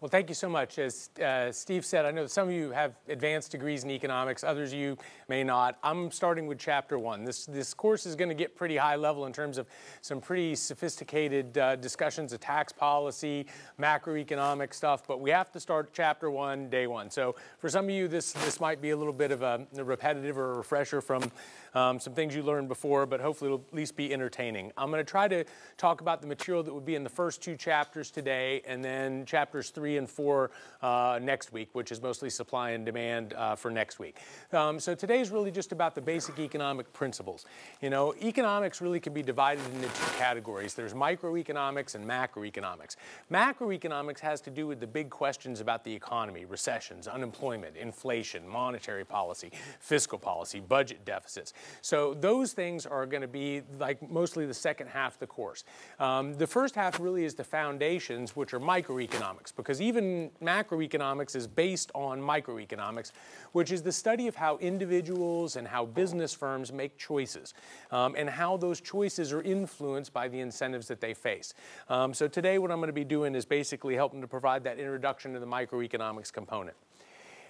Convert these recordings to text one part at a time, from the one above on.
Well, thank you so much. As Steve said, I know some of you have advanced degrees in economics, others of you may not. I'm starting with chapter 1. This course is going to get pretty high level in terms of some pretty sophisticated discussions of tax policy, macroeconomic stuff, but we have to start chapter 1, day 1. So for some of you, this might be a little bit of a repetitive or a refresher from some things you learned before, but hopefully it'll at least be entertaining. I'm going to try to talk about the material that would be in the first 2 chapters today, and then chapters 3 and 4 next week, which is mostly supply and demand for next week. So today is really just about the basic economic principles. You know, economics really can be divided into 2 categories. There's microeconomics and macroeconomics. Macroeconomics has to do with the big questions about the economy: recessions, unemployment, inflation, monetary policy, fiscal policy, budget deficits. So those things are going to be like mostly the second half of the course. The first half really is the foundations, which are microeconomics, because even macroeconomics is based on microeconomics, which is the study of how individuals and how business firms make choices, and how those choices are influenced by the incentives that they face. So today what I'm going to be doing is basically helping to provide that introduction to the microeconomics component.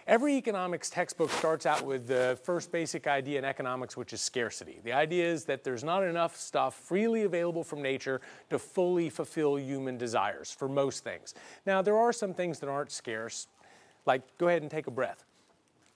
Every economics textbook starts out with the first basic idea in economics, which is scarcity. The idea is that there's not enough stuff freely available from nature to fully fulfill human desires for most things. Now, there are some things that aren't scarce, like go ahead and take a breath.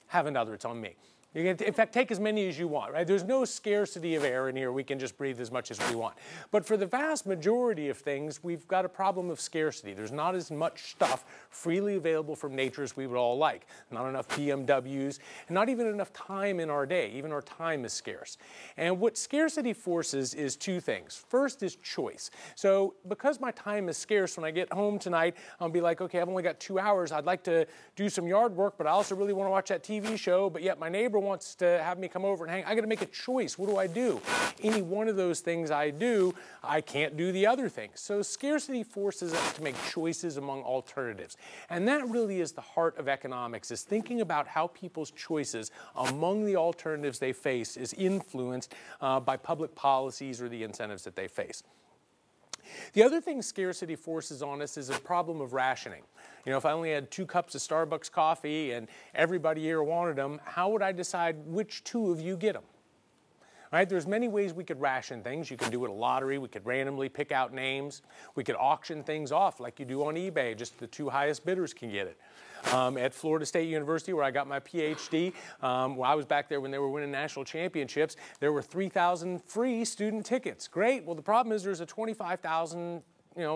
Have another, it's on me. You can, in fact, take as many as you want, right? There's no scarcity of air in here. We can just breathe as much as we want. But for the vast majority of things, we've got a problem of scarcity. There's not as much stuff freely available from nature as we would all like. Not enough BMWs, and not even enough time in our day. Even our time is scarce. And what scarcity forces is 2 things. First is choice. So because my time is scarce, when I get home tonight, I'll be like, okay, I've only got 2 hours. I'd like to do some yard work, but I also really want to watch that TV show, but yet my neighbor wants to have me come over and hang. I got to make a choice. What do I do? Any one of those things I do, I can't do the other things. So scarcity forces us to make choices among alternatives. And that really is the heart of economics, is thinking about how people's choices among the alternatives they face is influenced by public policies or the incentives that they face. The other thing scarcity forces on us is a problem of rationing. You know, if I only had 2 cups of Starbucks coffee and everybody here wanted them, how would I decide which 2 of you get them? Right? There's many ways we could ration things. You can do it a lottery. We could randomly pick out names. We could auction things off like you do on eBay. Just the 2 highest bidders can get it. At Florida State University, where I got my PhD, well, I was back there when they were winning national championships, there were 3,000 free student tickets. Great. Well, the problem is there's a 25,000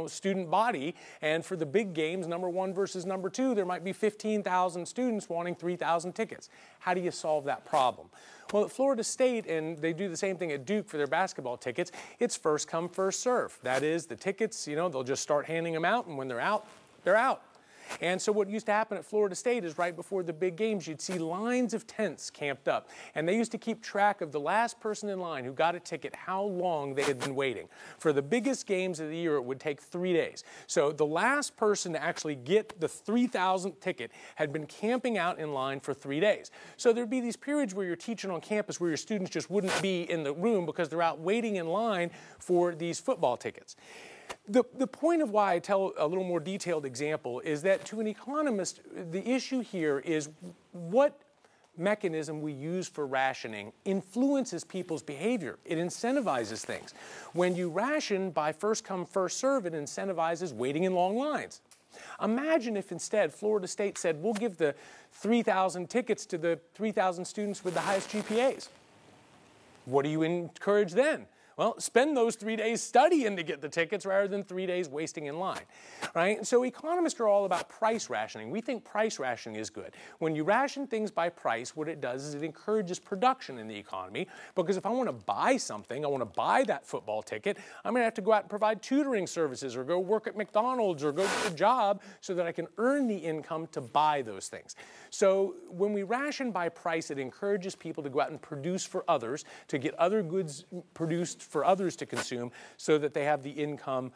student body, and for the big games, number 1 versus number 2, there might be 15,000 students wanting 3,000 tickets. How do you solve that problem? Well, at Florida State, and they do the same thing at Duke for their basketball tickets, it's first come, first serve. That is, the tickets, they'll just start handing them out, and when they're out, they're out. And so what used to happen at Florida State is right before the big games, you'd see lines of tents camped up. And they used to keep track of the last person in line who got a ticket, how long they had been waiting. For the biggest games of the year, it would take 3 days. So the last person to actually get the 3,000th ticket had been camping out in line for 3 days. So there'd be these periods where you're teaching on campus where your students just wouldn't be in the room because they're out waiting in line for these football tickets. The point of why I tell a little more detailed example is that to an economist, the issue here is what mechanism we use for rationing influences people's behavior. It incentivizes things. When you ration by first come, first serve, it incentivizes waiting in long lines. Imagine if instead Florida State said, we'll give the 3,000 tickets to the 3,000 students with the highest GPAs. What do you encourage then? Well, spend those 3 days studying to get the tickets rather than 3 days wasting in line, right? So economists are all about price rationing. We think price rationing is good. When you ration things by price, what it does is it encourages production in the economy, because if I want to buy something, I want to buy that football ticket, I'm going to have to go out and provide tutoring services or go work at McDonald's or go get a job so that I can earn the income to buy those things. So when we ration by price, it encourages people to go out and produce for others, to get other goods produced for others to consume so that they have the income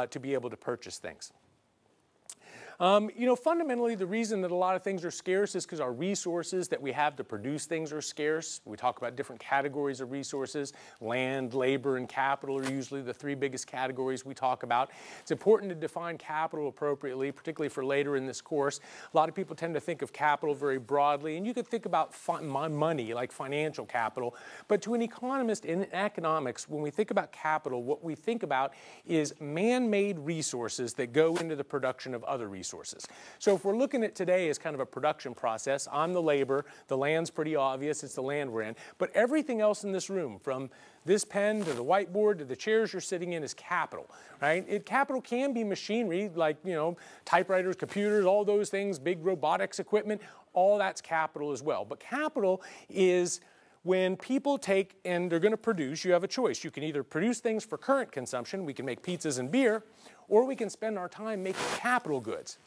to be able to purchase things. Fundamentally, the reason that a lot of things are scarce is because our resources that we have to produce things are scarce. We talk about different categories of resources. Land, labor, and capital are usually the three biggest categories we talk about. It's important to define capital appropriately, particularly for later in this course. A lot of people tend to think of capital very broadly, and you could think about money, like financial capital. But to an economist in economics, when we think about capital, what we think about is man-made resources that go into the production of other resources. So if we're looking at today as kind of a production process, I'm the labor, the land's pretty obvious, it's the land we're in, but everything else in this room, from this pen to the whiteboard to the chairs you're sitting in, is capital, right? Capital can be machinery, like, typewriters, computers, all those things, big robotics equipment, all that's capital as well. But capital is when people take and they're going to produce, you have a choice. You can either produce things for current consumption, we can make pizzas and beer, or we can spend our time making capital goods.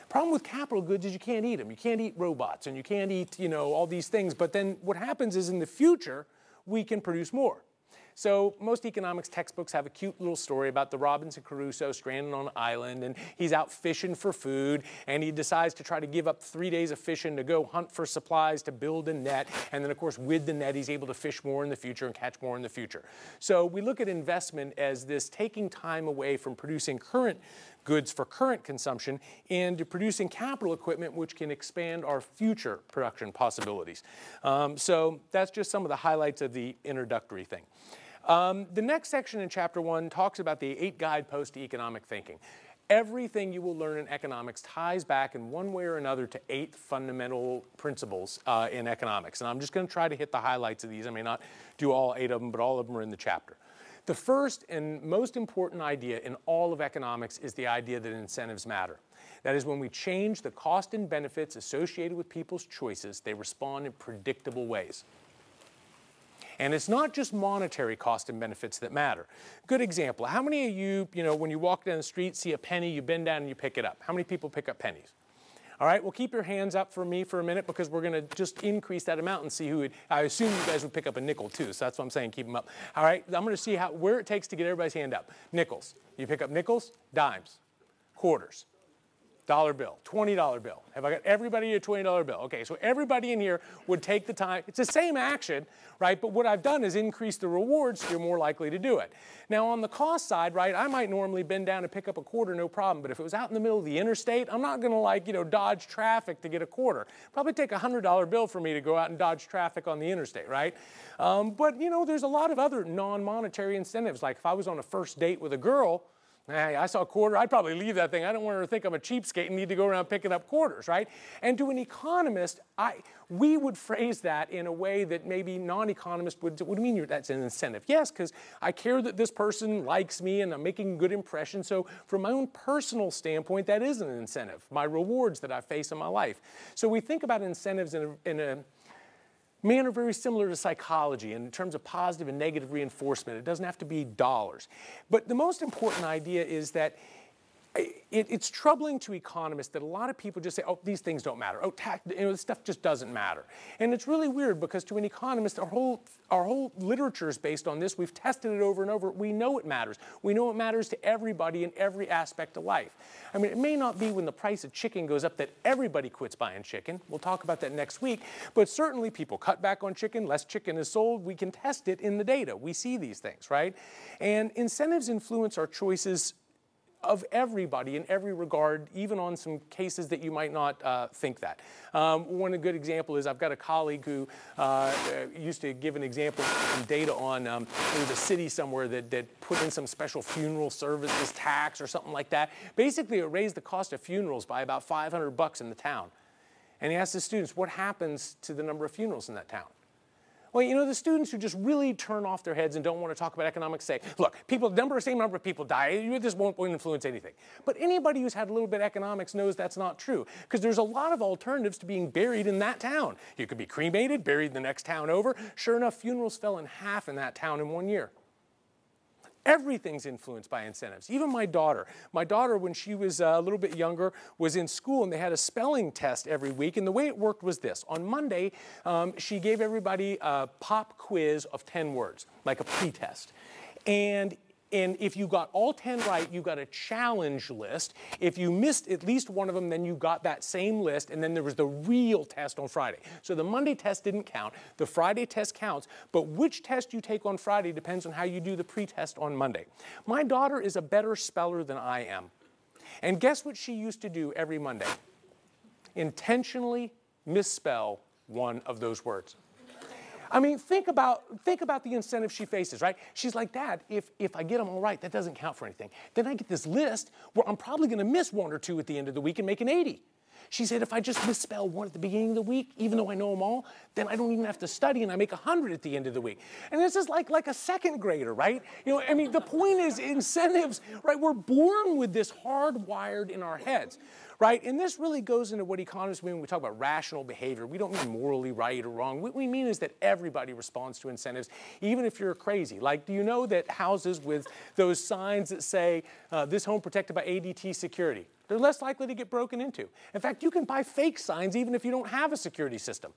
Problem with capital goods is you can't eat them. You can't eat robots and you can't eat, all these things. But then what happens is in the future, we can produce more. So most economics textbooks have a cute little story about the Robinson Crusoe stranded on an island, and he's out fishing for food, and he decides to try to give up 3 days of fishing to go hunt for supplies to build a net. And then, of course, with the net, he's able to fish more in the future and catch more in the future. So we look at investment as this taking time away from producing current goods for current consumption and to producing capital equipment which can expand our future production possibilities. So that's just some of the highlights of the introductory thing. The next section in Chapter 1 talks about the 8 guideposts to economic thinking. Everything you will learn in economics ties back in one way or another to 8 fundamental principles in economics. And I'm just going to try to hit the highlights of these. I may not do all 8 of them, but all of them are in the chapter. The first and most important idea in all of economics is the idea that incentives matter. That is, when we change the cost and benefits associated with people's choices, they respond in predictable ways. And it's not just monetary cost and benefits that matter. Good example, how many of you, when you walk down the street, see a penny, you bend down and you pick it up? How many people pick up pennies? All right, well, keep your hands up for me for a minute because we're going to just increase that amount and see who would. I assume you guys would pick up a nickel too, so that's what I'm saying, keep them up. All right, I'm going to see where it takes to get everybody's hand up. Nickels. You pick up nickels, dimes, quarters, dollar bill, $20 bill. Have I got everybody a $20 bill? Okay, so everybody in here would take the time. It's the same action, right? But what I've done is increase the rewards so you're more likely to do it. Now on the cost side, right, I might normally bend down and pick up a quarter, no problem. But if it was out in the middle of the interstate, I'm not going to dodge traffic to get a quarter. Probably take a $100 bill for me to go out and dodge traffic on the interstate, right? But there's a lot of other non-monetary incentives. Like if I was on a first date with a girl, hey, I saw a quarter, I'd probably leave that thing. I don't want her to think I'm a cheapskate and need to go around picking up quarters, right? And to an economist, we would phrase that in a way that maybe non-economists would. What do you mean that's an incentive? Yes, because I care that this person likes me and I'm making a good impression. So from my own personal standpoint, that is an incentive, my rewards that I face in my life. So we think about incentives in a manner very similar to psychology in terms of positive and negative reinforcement. It doesn't have to be dollars. But the most important idea is that it's troubling to economists that a lot of people just say, oh, these things don't matter. Oh, this stuff just doesn't matter. And it's really weird because to an economist, our whole literature is based on this. We've tested it over and over. We know it matters. We know it matters to everybody in every aspect of life. I mean, it may not be when the price of chicken goes up that everybody quits buying chicken. We'll talk about that next week. But certainly people cut back on chicken, less chicken is sold. We can test it in the data. We see these things, right? And incentives influence our choices of everybody in every regard, even on some cases that you might not think that. One good example is I've got a colleague who used to give an example from data on there was a city somewhere that put in some special funeral services tax or something like that. Basically, it raised the cost of funerals by about $500 in the town. And he asked the students, what happens to the number of funerals in that town? Well, the students who just really turn off their heads and don't want to talk about economics say, look, same number of people die. This won't influence anything. But anybody who's had a little bit of economics knows that's not true because there's a lot of alternatives to being buried in that town. You could be cremated, buried in the next town over. Sure enough, funerals fell in half in that town in 1 year. Everything's influenced by incentives. Even my daughter. My daughter, when she was a little bit younger, was in school and they had a spelling test every week. And the way it worked was this. On Monday, she gave everybody a pop quiz of 10 words, like a pre-test. And And if you got all 10 right, you got a challenge list. If you missed at least one of them, then you got that same list, and then there was the real test on Friday. So the Monday test didn't count. The Friday test counts, but which test you take on Friday depends on how you do the pre-test on Monday. My daughter is a better speller than I am. And guess what she used to do every Monday? Intentionally misspell one of those words. I mean, think about the incentive she faces, right? She's like, Dad, if I get them all right, that doesn't count for anything. Then I get this list where I'm probably going to miss one or two at the end of the week and make an 80. She said, if I just misspell one at the beginning of the week, even though I know them all, then I don't even have to study and I make 100 at the end of the week. And this is like a second grader, right? You know, I mean, the point is incentives, right? We're born with this hardwired in our heads, right? And this really goes into what economists mean when we talk about rational behavior. We don't mean morally right or wrong. What we mean is that everybody responds to incentives, even if you're crazy. Like, do you know that houses with those signs that say, this home protected by ADT security, they're less likely to get broken into. In fact, you can buy fake signs even if you don't have a security system.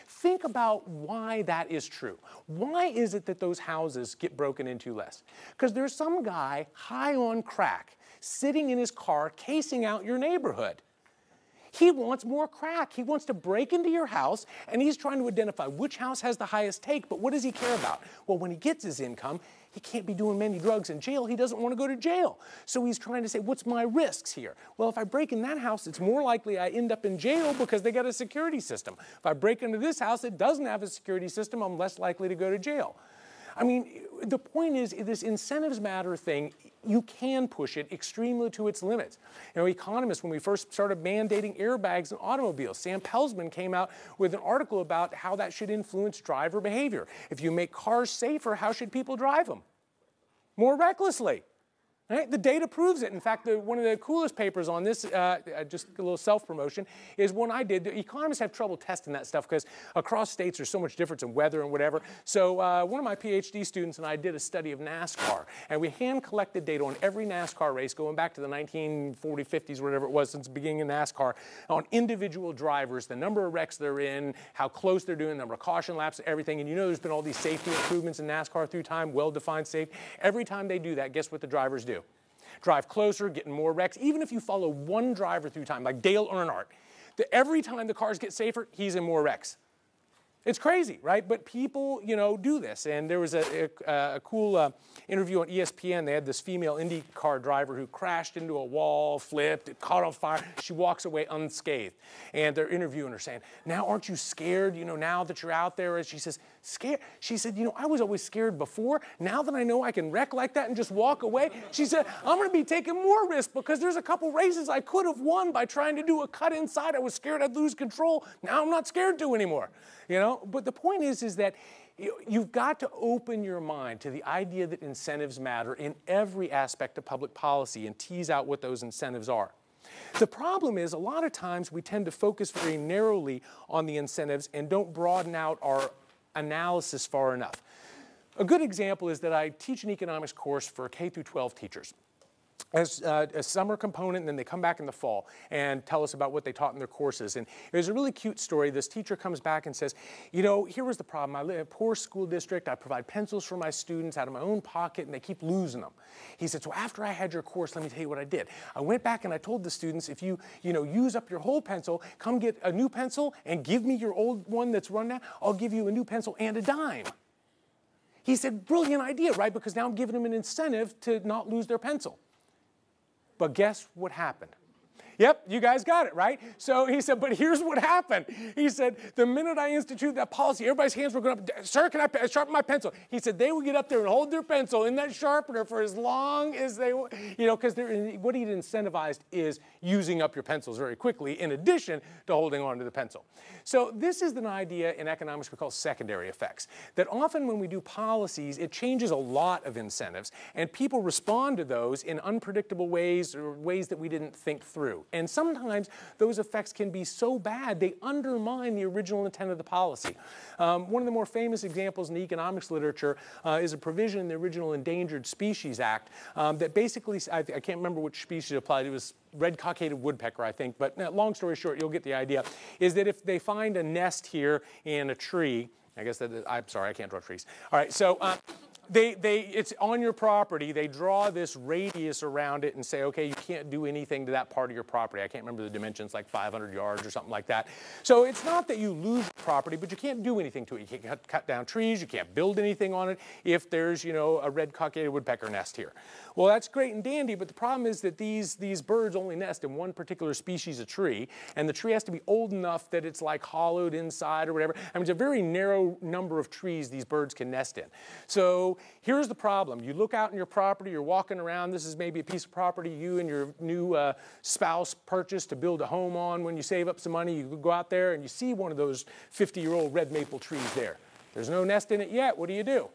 Think about why that is true. Why is it that those houses get broken into less? Because there's some guy high on crack sitting in his car casing out your neighborhood. He wants more crack. He wants to break into your house, and he's trying to identify which house has the highest take, but what does he care about? Well, when he gets his income, he can't be doing many drugs in jail. He doesn't want to go to jail. So he's trying to say, what's my risks here? Well, if I break in that house, it's more likely I end up in jail because they got a security system. If I break into this house that doesn't have a security system, I'm less likely to go to jail. I mean, the point is, this incentives matter thing, you can push it extremely to its limits. You know, economists, when we first started mandating airbags in automobiles, Sam Pelzman came out with an article about how that should influence driver behavior. If you make cars safer, how should people drive them? More recklessly. Right? The data proves it. In fact, one of the coolest papers on this, just a little self-promotion, is one I did. The economists have trouble testing that stuff because across states there's so much difference in weather and whatever. So one of my PhD students and I did a study of NASCAR, and we hand-collected data on every NASCAR race going back to the 1940s, 50s, whatever it was, since the beginning of NASCAR, on individual drivers, the number of wrecks they're in, how close they're doing, the number of caution laps, everything. And you know there's been all these safety improvements in NASCAR through time, well-defined safety. Every time they do that, guess what the drivers do? Drive closer, getting more wrecks. Even if you follow one driver through time, like Dale Earnhardt, every time the cars get safer, he's in more wrecks. It's crazy, right? But people, you know, do this. And there was a cool interview on ESPN. They had this female IndyCar driver who crashed into a wall, flipped, it caught on fire. She walks away unscathed. And they're interviewing her saying, now aren't you scared, you know, now that you're out there? And she says, scared? She said, you know, I was always scared before. Now that I know I can wreck like that and just walk away, she said, I'm going to be taking more risk because there's a couple races I could have won by trying to do a cut inside. I was scared I'd lose control. Now I'm not scared to anymore. You know, but the point is that you've got to open your mind to the idea that incentives matter in every aspect of public policy and tease out what those incentives are. The problem is a lot of times we tend to focus very narrowly on the incentives and don't broaden out our analysis far enough. A good example is that I teach an economics course for K through 12 teachers as a summer component, and then they come back in the fall and tell us about what they taught in their courses. And there's a really cute story. This teacher comes back and says, you know, here was the problem. I live in a poor school district. I provide pencils for my students out of my own pocket, and they keep losing them. He said, so after I had your course, let me tell you what I did. I went back and I told the students, if you use up your whole pencil, come get a new pencil and give me your old one that's run out. I'll give you a new pencil and a dime. He said, brilliant idea, right? Because now I'm giving them an incentive to not lose their pencil. But guess what happened? Yep, you guys got it, right? So he said, but here's what happened. He said, the minute I instituted that policy, everybody's hands were going up. Sir, can I sharpen my pencil? He said they would get up there and hold their pencil in that sharpener for as long as they, you know, because what he'd incentivized is using up your pencils very quickly in addition to holding on to the pencil. So this is an idea in economics we call secondary effects, that often when we do policies, it changes a lot of incentives, and people respond to those in unpredictable ways or ways that we didn't think through. And sometimes those effects can be so bad they undermine the original intent of the policy. One of the more famous examples in the economics literature is a provision in the original Endangered Species Act that basically, I can't remember which species applied, it was red cockaded woodpecker, I think, but long story short, you'll get the idea, is that if they find a nest here in a tree, I guess that, I'm sorry, I can't draw trees. All right, so It's on your property. They draw this radius around it and say, okay, you can't do anything to that part of your property. I can't remember the dimensions, like 500 yards or something like that. So it's not that you lose property, but you can't do anything to it. You can't cut down trees. You can't build anything on it if there's, you know, a red cockaded woodpecker nest here. Well, that's great and dandy, but the problem is that these birds only nest in one particular species of tree, and the tree has to be old enough that it's like hollowed inside or whatever. I mean, it's a very narrow number of trees these birds can nest in. So here's the problem. You look out in your property, you're walking around, this is maybe a piece of property you and your new spouse purchased to build a home on. When you save up some money, you go out there and you see one of those 50-year-old red maple trees there. There's no nest in it yet. What do?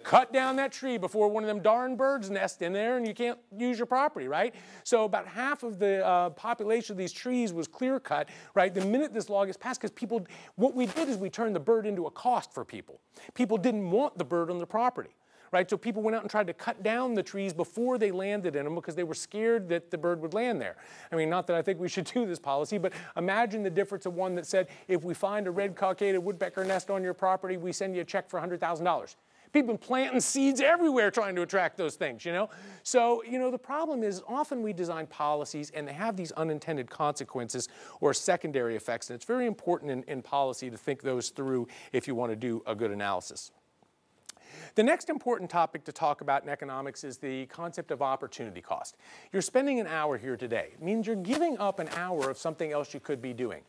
Cut down that tree before one of them darn birds nest in there and you can't use your property, right? So about half of the population of these trees was clear cut, right? The minute this law gets passed, because people, what we did is we turned the bird into a cost for people. People didn't want the bird on the property, right? So people went out and tried to cut down the trees before they landed in them because they were scared that the bird would land there. I mean, not that I think we should do this policy, but imagine the difference of one that said, if we find a red cockaded woodpecker nest on your property, we send you a check for $100,000. People have been planting seeds everywhere trying to attract those things, you know? So, you know, the problem is often we design policies and they have these unintended consequences or secondary effects, and it's very important in policy to think those through if you want to do a good analysis. The next important topic to talk about in economics is the concept of opportunity cost. You're spending an hour here today. It means you're giving up an hour of something else you could be doing.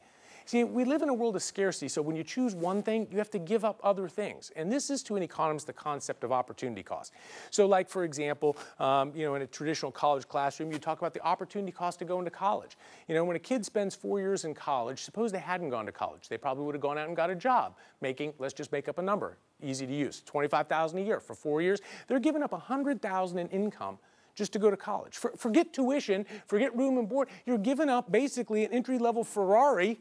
See, we live in a world of scarcity, so when you choose one thing, you have to give up other things. And this is, to an economist, the concept of opportunity cost. So like, for example, you know, in a traditional college classroom, you talk about the opportunity cost to go into college. You know, when a kid spends 4 years in college, suppose they hadn't gone to college. They probably would have gone out and got a job making, let's just make up a number, easy to use, $25,000 a year for 4 years. They're giving up $100,000 in income just to go to college. Forget tuition, forget room and board. You're giving up basically an entry-level Ferrari,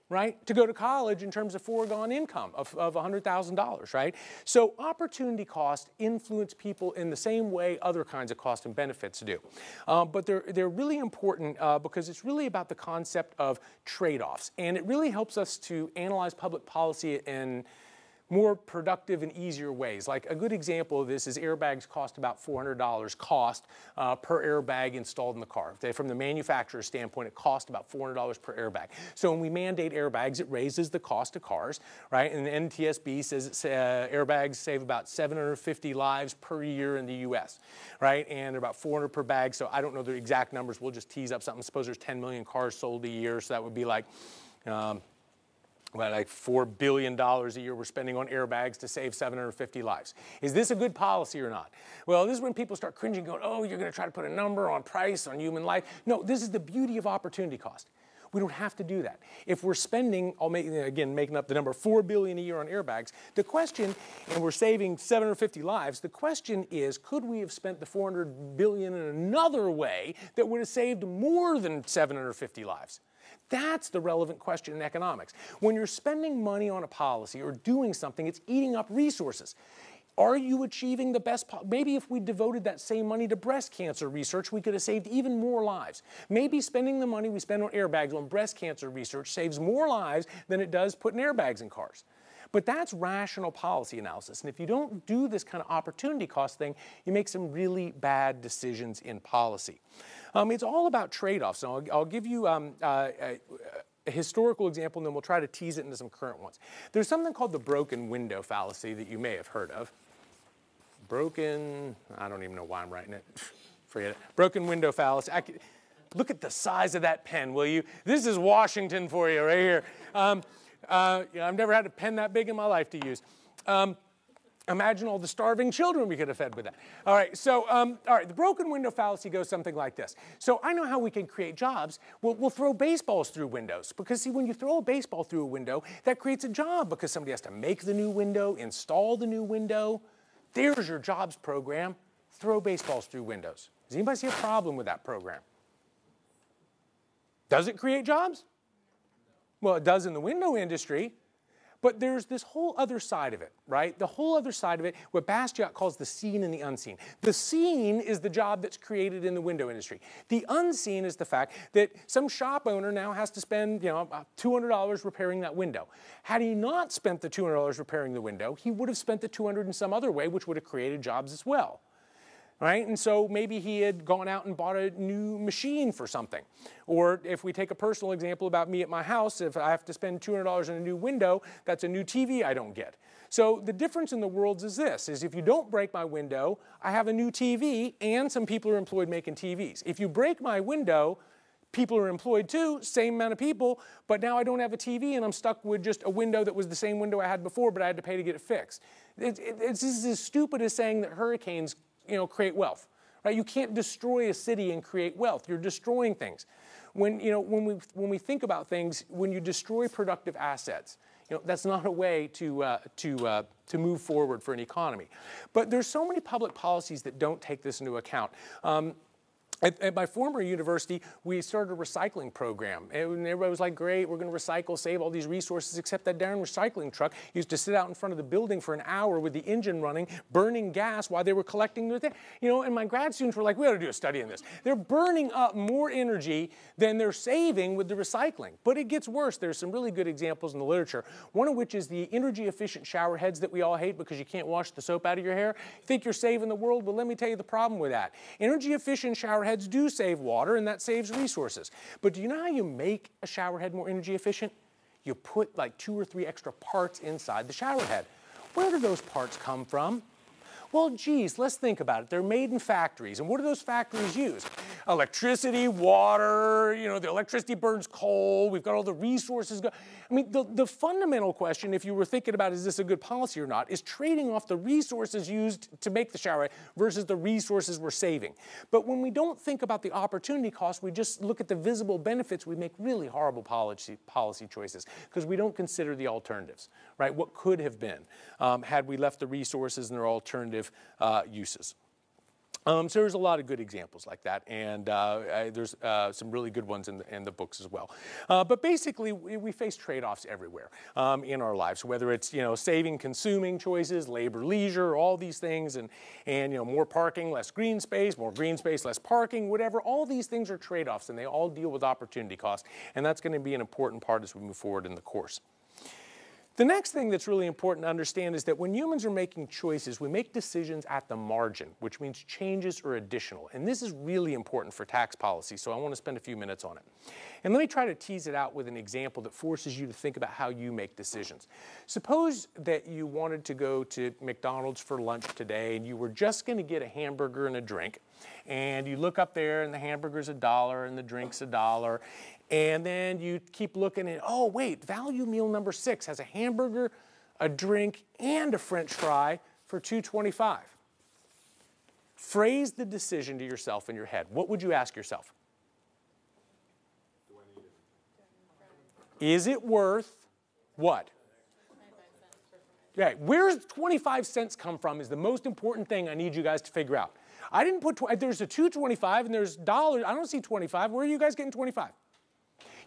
right, to go to college in terms of foregone income of $100,000, right? So opportunity costs influence people in the same way other kinds of costs and benefits do. But they're really important because it's really about the concept of trade-offs. And it really helps us to analyze public policy in more productive and easier ways. Like a good example of this is airbags cost about $400 cost per airbag installed in the car. From the manufacturer's standpoint, it costs about $400 per airbag. So when we mandate airbags, it raises the cost of cars, right? And the NTSB says airbags save about 750 lives per year in the US, right? And they're about 400 per bag, so I don't know the exact numbers. We'll just tease up something. Suppose there's 10 million cars sold a year, so that would be like, like $4 billion a year we're spending on airbags to save 750 lives. Is this a good policy or not? Well, this is when people start cringing, going, oh, you're going to try to put a number on price, on human life. No, this is the beauty of opportunity cost. We don't have to do that. If we're spending, again, making up the number, $4 billion a year on airbags, the question, and we're saving 750 lives, the question is, could we have spent the $400 billion in another way that would have saved more than 750 lives? That's the relevant question in economics. When you're spending money on a policy or doing something, it's eating up resources. Are you achieving the best? Maybe if we devoted that same money to breast cancer research, we could have saved even more lives. Maybe spending the money we spend on airbags on breast cancer research saves more lives than it does putting airbags in cars. But that's rational policy analysis. And if you don't do this kind of opportunity cost thing, you make some really bad decisions in policy. It's all about trade-offs. So I'll give you a historical example, and then we'll try to tease it into some current ones. There's something called the broken window fallacy that you may have heard of. I don't even know why I'm writing it. Forget it. Broken window fallacy. Look at the size of that pen, will you? This is Washington for you right here. I've never had a pen that big in my life to use. Imagine all the starving children we could have fed with that. All right, so all right, the broken window fallacy goes something like this. So I know how we can create jobs. We'll throw baseballs through windows. Because see, when you throw a baseball through a window, that creates a job because somebody has to make the new window, install the new window. There's your jobs program. Throw baseballs through windows. Does anybody see a problem with that program? Does it create jobs? Well, it does in the window industry. But there's this whole other side of it, right? The whole other side of it, what Bastiat calls the seen and the unseen. The seen is the job that's created in the window industry. The unseen is the fact that some shop owner now has to spend, about $200 repairing that window. Had he not spent the $200 repairing the window, he would have spent the $200 in some other way, which would have created jobs as well. Right? And so maybe he had gone out and bought a new machine for something. Or if we take a personal example about me at my house, if I have to spend $200 on a new window, that's a new TV I don't get. So the difference in the worlds is this, is if you don't break my window, I have a new TV and some people are employed making TVs. If you break my window, people are employed too, same amount of people, but now I don't have a TV and I'm stuck with just a window that was the same window I had before, but I had to pay to get it fixed. It's as stupid as saying that hurricanes create wealth, right? You can't destroy a city and create wealth. You're destroying things. When we think about things, when you destroy productive assets, that's not a way to move forward for an economy. But there's so many public policies that don't take this into account. At my former university, we started a recycling program. And everybody was like, great, we're going to recycle, save all these resources, except that darn recycling truck used to sit out in front of the building for an hour with the engine running, burning gas while they were collecting the thing. And my grad students were like, we ought to do a study on this. They're burning up more energy than they're saving with the recycling. But it gets worse. There's some really good examples in the literature, one of which is the energy-efficient shower heads that we all hate because you can't wash the soap out of your hair. You think you're saving the world? Well, let me tell you the problem with that. Energy-efficient shower heads do save water, and that saves resources. But do you know how you make a shower head more energy efficient? You put like 2 or 3 extra parts inside the shower head. Where do those parts come from? Well, geez, let's think about it. They're made in factories. And what do those factories use? Electricity, water, the electricity burns coal. We've got all the resources. I mean, the fundamental question, if you were thinking about is this a good policy or not, is trading off the resources used to make the shower versus the resources we're saving. But when we don't think about the opportunity cost, we just look at the visible benefits, we make really horrible policy choices because we don't consider the alternatives, right? What could have been had we left the resources and their alternative uses. So there's a lot of good examples like that, and there's some really good ones in the books as well. But basically, we face trade-offs everywhere in our lives, whether it's saving, consuming choices, labor, leisure, all these things, and more parking, less green space, more green space, less parking, whatever. All these things are trade-offs, and they all deal with opportunity cost, and that's going to be an important part as we move forward in the course. The next thing that's really important to understand is that when humans are making choices, we make decisions at the margin, which means changes are additional. And this is really important for tax policy, so I want to spend a few minutes on it. And let me try to tease it out with an example that forces you to think about how you make decisions. Suppose that you wanted to go to McDonald's for lunch today, and you were just going to get a hamburger and a drink. And you look up there, and the hamburger's $1, and the drink's $1. And then you keep looking at, oh, wait, value meal number 6 has a hamburger, a drink, and a French fry for $2.25. Phrase the decision to yourself in your head. What would you ask yourself? Is it worth what? Okay, where's 25 cents come from is the most important thing I need you guys to figure out. I didn't put, there's a $2.25 and there's dollars. I don't see 25. Where are you guys getting 25?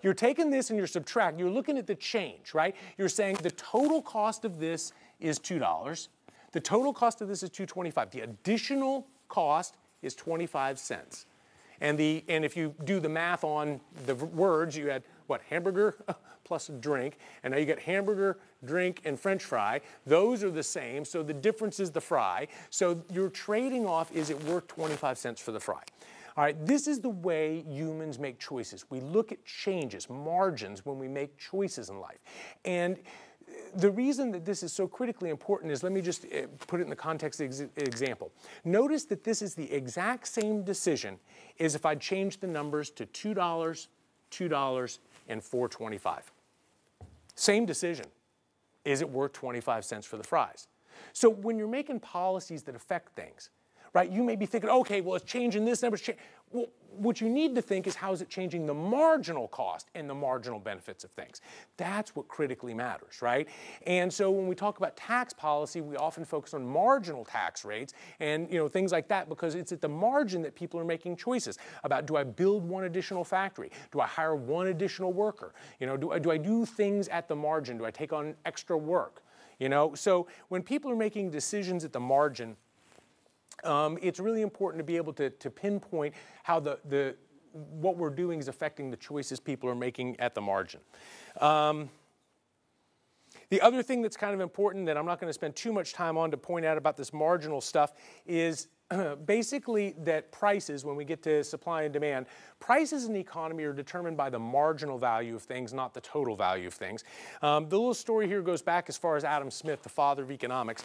You're taking this and you're subtracting. You're looking at the change, right? You're saying the total cost of this is $2. The total cost of this is $2.25. The additional cost is 25 cents. And if you do the math on the words, you had, what, hamburger plus a drink. And now you get hamburger, drink, and French fry. Those are the same, so the difference is the fry. So you're trading off, is it worth 25 cents for the fry? All right, this is the way humans make choices. We look at changes, margins, when we make choices in life. And the reason that this is so critically important is, let me just put it in the context of the example. Notice that this is the exact same decision as if I'd changed the numbers to $2, $2, and $4.25. Same decision. Is it worth 25 cents for the fries? So when you're making policies that affect things, right, you may be thinking, okay, well, it's changing this number. Well, what you need to think is how is it changing the marginal cost and the marginal benefits of things. That's what critically matters, right? And so when we talk about tax policy, we often focus on marginal tax rates and things like that, because it's at the margin that people are making choices about, do I build one additional factory? Do I hire one additional worker? Do I do things at the margin? Do I take on extra work? So when people are making decisions at the margin, it's really important to be able to pinpoint how what we're doing is affecting the choices people are making at the margin. The other thing that's kind of important that I'm not going to spend too much time on to point out about this marginal stuff is basically that prices, when we get to supply and demand, prices in the economy are determined by the marginal value of things, not the total value of things. The little story here goes back as far as Adam Smith, the father of economics.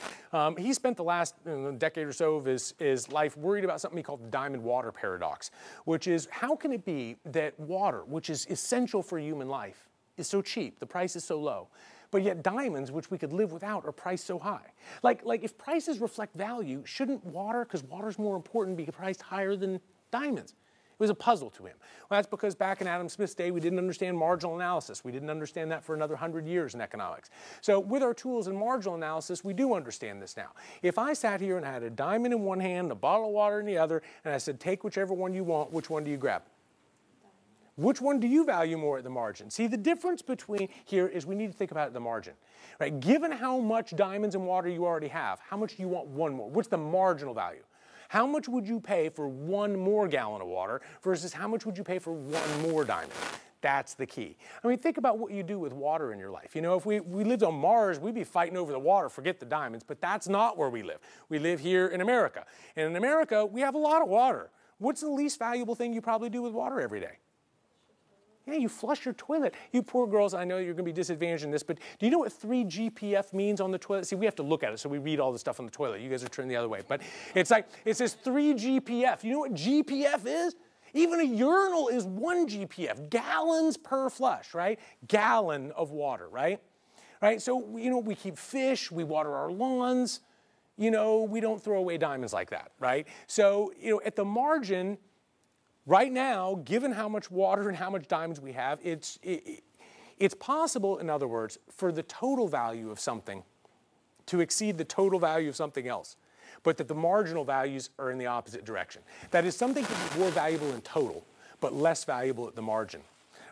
He spent the last decade or so of his life worried about something he called the diamond water paradox, which is, how can it be that water, which is essential for human life, is so cheap, the price is so low, but yet diamonds, which we could live without, are priced so high? Like if prices reflect value, shouldn't water, because water's more important, be priced higher than diamonds? It was a puzzle to him. Well, that's because back in Adam Smith's day, we didn't understand marginal analysis. We didn't understand that for another 100 years in economics. So with our tools in marginal analysis, we do understand this now. If I sat here and I had a diamond in one hand, a bottle of water in the other, and I said, take whichever one you want, which one do you grab? Which one do you value more at the margin? See, the difference between here is we need to think about it at the margin, right? Given how much diamonds and water you already have, how much do you want one more? What's the marginal value? How much would you pay for one more gallon of water versus how much would you pay for one more diamond? That's the key. I mean, think about what you do with water in your life. If we lived on Mars, we'd be fighting over the water, forget the diamonds, but that's not where we live. We live here in America. And in America, we have a lot of water. What's the least valuable thing you probably do with water every day? Yeah, you flush your toilet. You poor girls, I know you're going to be disadvantaged in this, but do you know what 3 GPF means on the toilet? See, we have to look at it, so we read all the stuff on the toilet. You guys are turned the other way. But it's like, it says 3 GPF. You know what GPF is? Even a urinal is 1 GPF, gallons per flush, right? Gallon of water, right? Right? So, we keep fish, we water our lawns, we don't throw away diamonds like that, right? So, at the margin, right now, given how much water and how much diamonds we have, it's possible, in other words, for the total value of something to exceed the total value of something else, but that the marginal values are in the opposite direction. That is, something can be more valuable in total, but less valuable at the margin.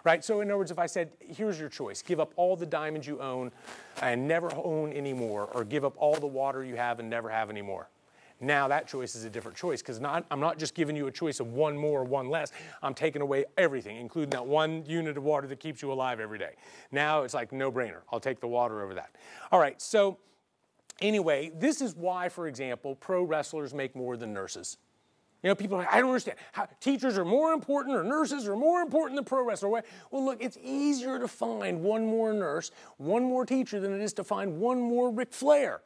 Right? So in other words, if I said, here's your choice, give up all the diamonds you own and never own any more, or give up all the water you have and never have any more. Now that choice is a different choice, because I'm not just giving you a choice of one more or one less. I'm taking away everything, including that 1 unit of water that keeps you alive every day. Now it's like no-brainer. I'll take the water over that. All right, so anyway, this is why, for example, pro wrestlers make more than nurses. People are like, I don't understand. How, teachers are more important or nurses are more important than pro wrestlers. Well, look, it's easier to find one more nurse, one more teacher than it is to find one more Ric Flair.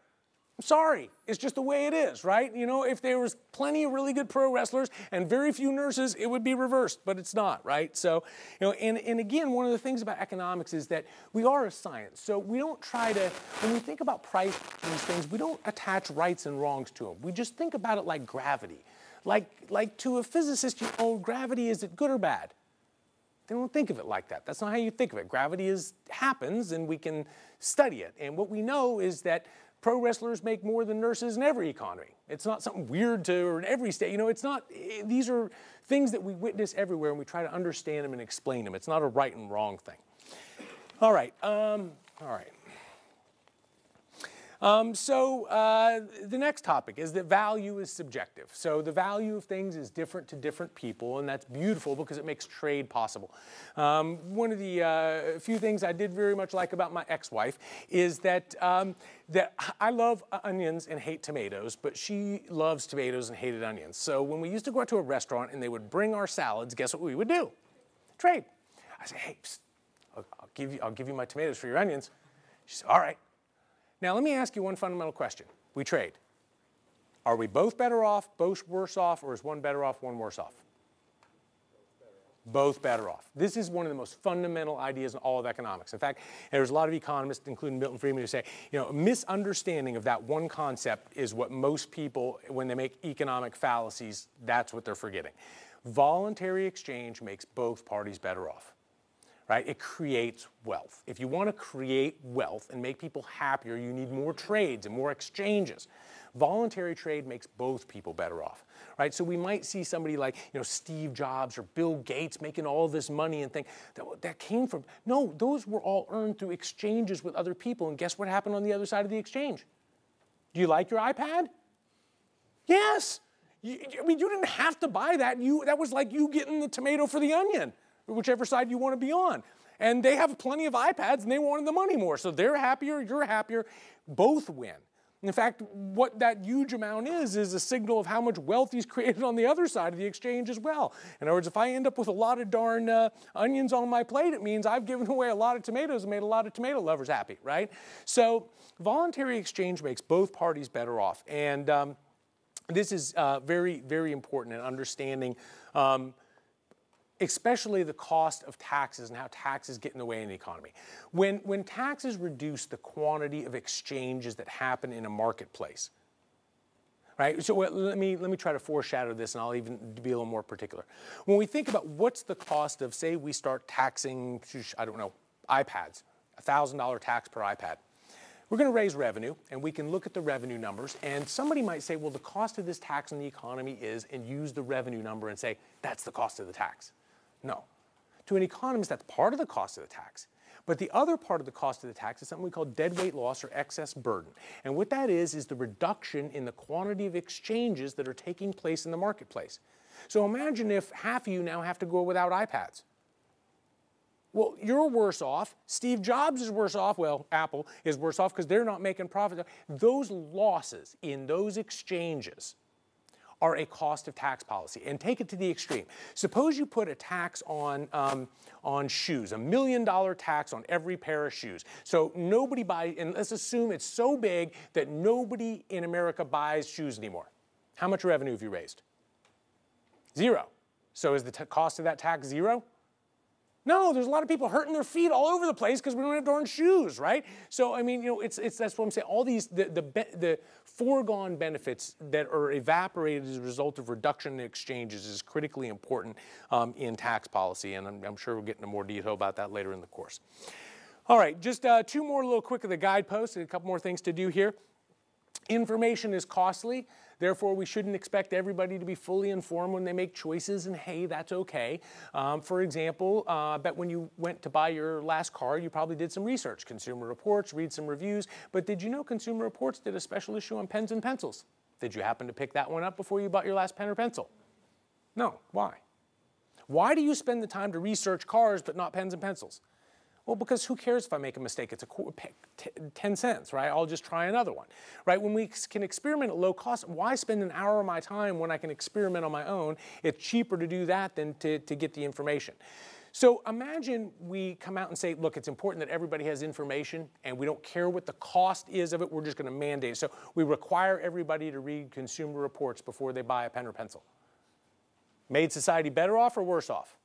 I'm sorry, it's just the way it is, right? If there was plenty of really good pro wrestlers and very few nurses, it would be reversed, but it's not, right? So, and again, one of the things about economics is that we are a science. So we don't try to, when we think about price and these things, we don't attach rights and wrongs to them. We just think about it like gravity. Like to a physicist, gravity, is it good or bad? They don't think of it like that. That's not how you think of it. Gravity happens, and we can study it. And what we know is that pro wrestlers make more than nurses in every economy. It's not something weird or in every state. It's not, these are things that we witness everywhere, and we try to understand them and explain them. It's not a right and wrong thing. All right. The next topic is that value is subjective. So the value of things is different to different people, and that's beautiful because it makes trade possible. One of the few things I did very much like about my ex-wife is that I love onions and hate tomatoes, but she loves tomatoes and hated onions. So when we used to go out to a restaurant and they would bring our salads, guess what we would do? Trade. I say, hey, psst, I'll give you my tomatoes for your onions. She said, all right. Now, let me ask you one fundamental question. We trade. Are we both better off, both worse off, or is one better off, one worse off? Both better off. This is one of the most fundamental ideas in all of economics. In fact, there's a lot of economists, including Milton Friedman, who say, a misunderstanding of that one concept is what most people, when they make economic fallacies, that's what they're forgetting. Voluntary exchange makes both parties better off, right? It creates wealth. If you want to create wealth and make people happier, you need more trades and more exchanges. Voluntary trade makes both people better off, right? So we might see somebody like, Steve Jobs or Bill Gates making all this money and think that came from, no, those were all earned through exchanges with other people. And guess what happened on the other side of the exchange? Do you like your iPad? Yes. You didn't have to buy that. That was like you getting the tomato for the onion, whichever side you want to be on. And they have plenty of iPads and they wanted the money more. So they're happier, you're happier, both win. In fact, what that huge amount is a signal of how much wealth he's created on the other side of the exchange as well. In other words, if I end up with a lot of darn onions on my plate, it means I've given away a lot of tomatoes and made a lot of tomato lovers happy, right? So voluntary exchange makes both parties better off. And this is very, very important in understanding especially the cost of taxes and how taxes get in the way in the economy. When taxes reduce the quantity of exchanges that happen in a marketplace, right? So let me try to foreshadow this, and I'll even be a little more particular. When we think about what's the cost of, say, we start taxing, I don't know, iPads, $1,000 tax per iPad. We're going to raise revenue, and we can look at the revenue numbers, and somebody might say, well, the cost of this tax in the economy is, and use the revenue number and say, that's the cost of the tax. No. To an economist, that's part of the cost of the tax. But the other part of the cost of the tax is something we call deadweight loss or excess burden. And what that is the reduction in the quantity of exchanges that are taking place in the marketplace. So imagine if half of you now have to go without iPads. Well, you're worse off. Steve Jobs is worse off. Well, Apple is worse off because they're not making profit. Those losses in those exchanges are a cost of tax policy. And take it to the extreme. Suppose you put a tax on shoes, $1 million tax on every pair of shoes. So nobody buys, and let's assume it's so big that nobody in America buys shoes anymore. How much revenue have you raised? Zero. So is the cost of that tax zero? No, there's a lot of people hurting their feet all over the place because we don't have darn shoes, right? So, I mean, that's what I'm saying. All these, the foregone benefits that are evaporated as a result of reduction in exchanges is critically important in tax policy, and I'm sure we'll get into more detail about that later in the course. All right, just two more little quick of the guideposts and a couple more things to do here. Information is costly. Therefore, we shouldn't expect everybody to be fully informed when they make choices, and hey, that's okay. For example, I bet when you went to buy your last car, you probably did some research, Consumer Reports, read some reviews, but did you know Consumer Reports did a special issue on pens and pencils? Did you happen to pick that one up before you bought your last pen or pencil? No. Why? Why do you spend the time to research cars but not pens and pencils? Well, because who cares if I make a mistake? It's 10 cents, right? I'll just try another one, right? When we can experiment at low cost, why spend an hour of my time when I can experiment on my own? It's cheaper to do that than to get the information. So imagine we come out and say, look, it's important that everybody has information, and we don't care what the cost is of it. We're just going to mandate it. So we require everybody to read Consumer Reports before they buy a pen or pencil. Made society better off or worse off?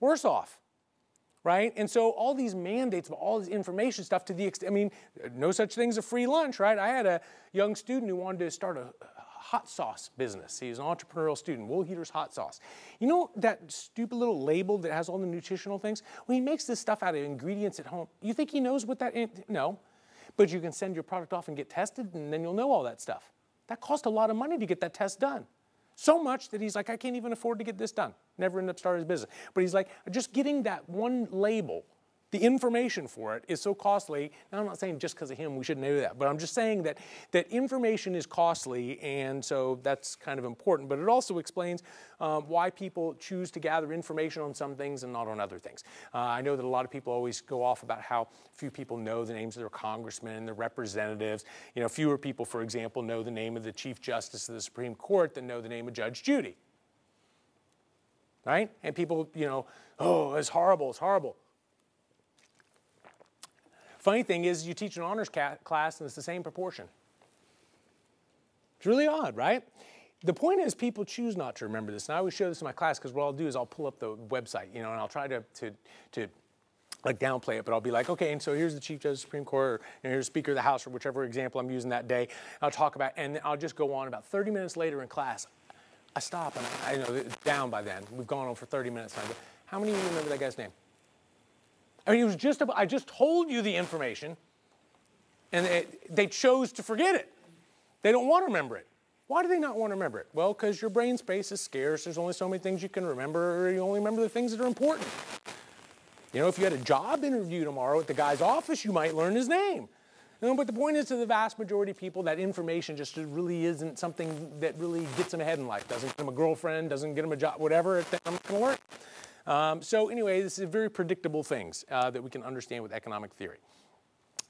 Worse off. Right? And so all these mandates, all this information stuff to the extent, I mean, no such thing as a free lunch, right? I had a young student who wanted to start a hot sauce business. He's an entrepreneurial student, Woolheater's Hot Sauce. You know that stupid little label that has all the nutritional things? Well, he makes this stuff out of ingredients at home. You think he knows what that is? No. But you can send your product off and get tested, and then you'll know all that stuff. That cost a lot of money to get that test done. So much that he's like, I can't even afford to get this done. Never ended up starting his business. But he's like, just getting that one label, the information for it is so costly. Now, I'm not saying just because of him we shouldn't do that, but I'm just saying that information is costly, and so that's kind of important. But it also explains why people choose to gather information on some things and not on other things. I know that a lot of people always go off about how few people know the names of their congressmen and their representatives. You know, fewer people, for example, know the name of the Chief Justice of the Supreme Court than know the name of Judge Judy. Right? And people, you know, oh, it's horrible, it's horrible. Funny thing is, you teach an honors class and it's the same proportion. It's really odd, right? The point is, people choose not to remember this. And I always show this in my class because what I'll do is I'll pull up the website, you know, and I'll try to like downplay it, but I'll be like, okay, and so here's the Chief Justice of the Supreme Court, or you know, here's Speaker of the House, or whichever example I'm using that day. I'll talk about, and I'll just go on about 30 minutes later in class. I stop, and I know it's down by then. We've gone on for 30 minutes. And I go, how many of you remember that guy's name? I mean, it was just I just told you the information, and they chose to forget it. They don't want to remember it. Why do they not want to remember it? Well, because your brain space is scarce. There's only so many things you can remember, or you only remember the things that are important. You know, if you had a job interview tomorrow at the guy's office, you might learn his name. You know, but the point is, to the vast majority of people, that information just really isn't something that really gets them ahead in life. Doesn't get them a girlfriend, doesn't get them a job, whatever. I'm not going to learn. So anyway, this is very predictable things that we can understand with economic theory.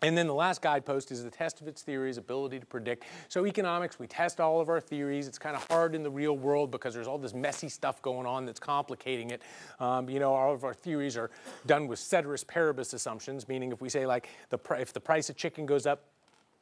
And then the last guidepost is the test of its theory's ability to predict. So economics, we test all of our theories. It's kind of hard in the real world because there's all this messy stuff going on that's complicating it. You know, all of our theories are done with ceteris paribus assumptions, meaning if we say like if the price of chicken goes up,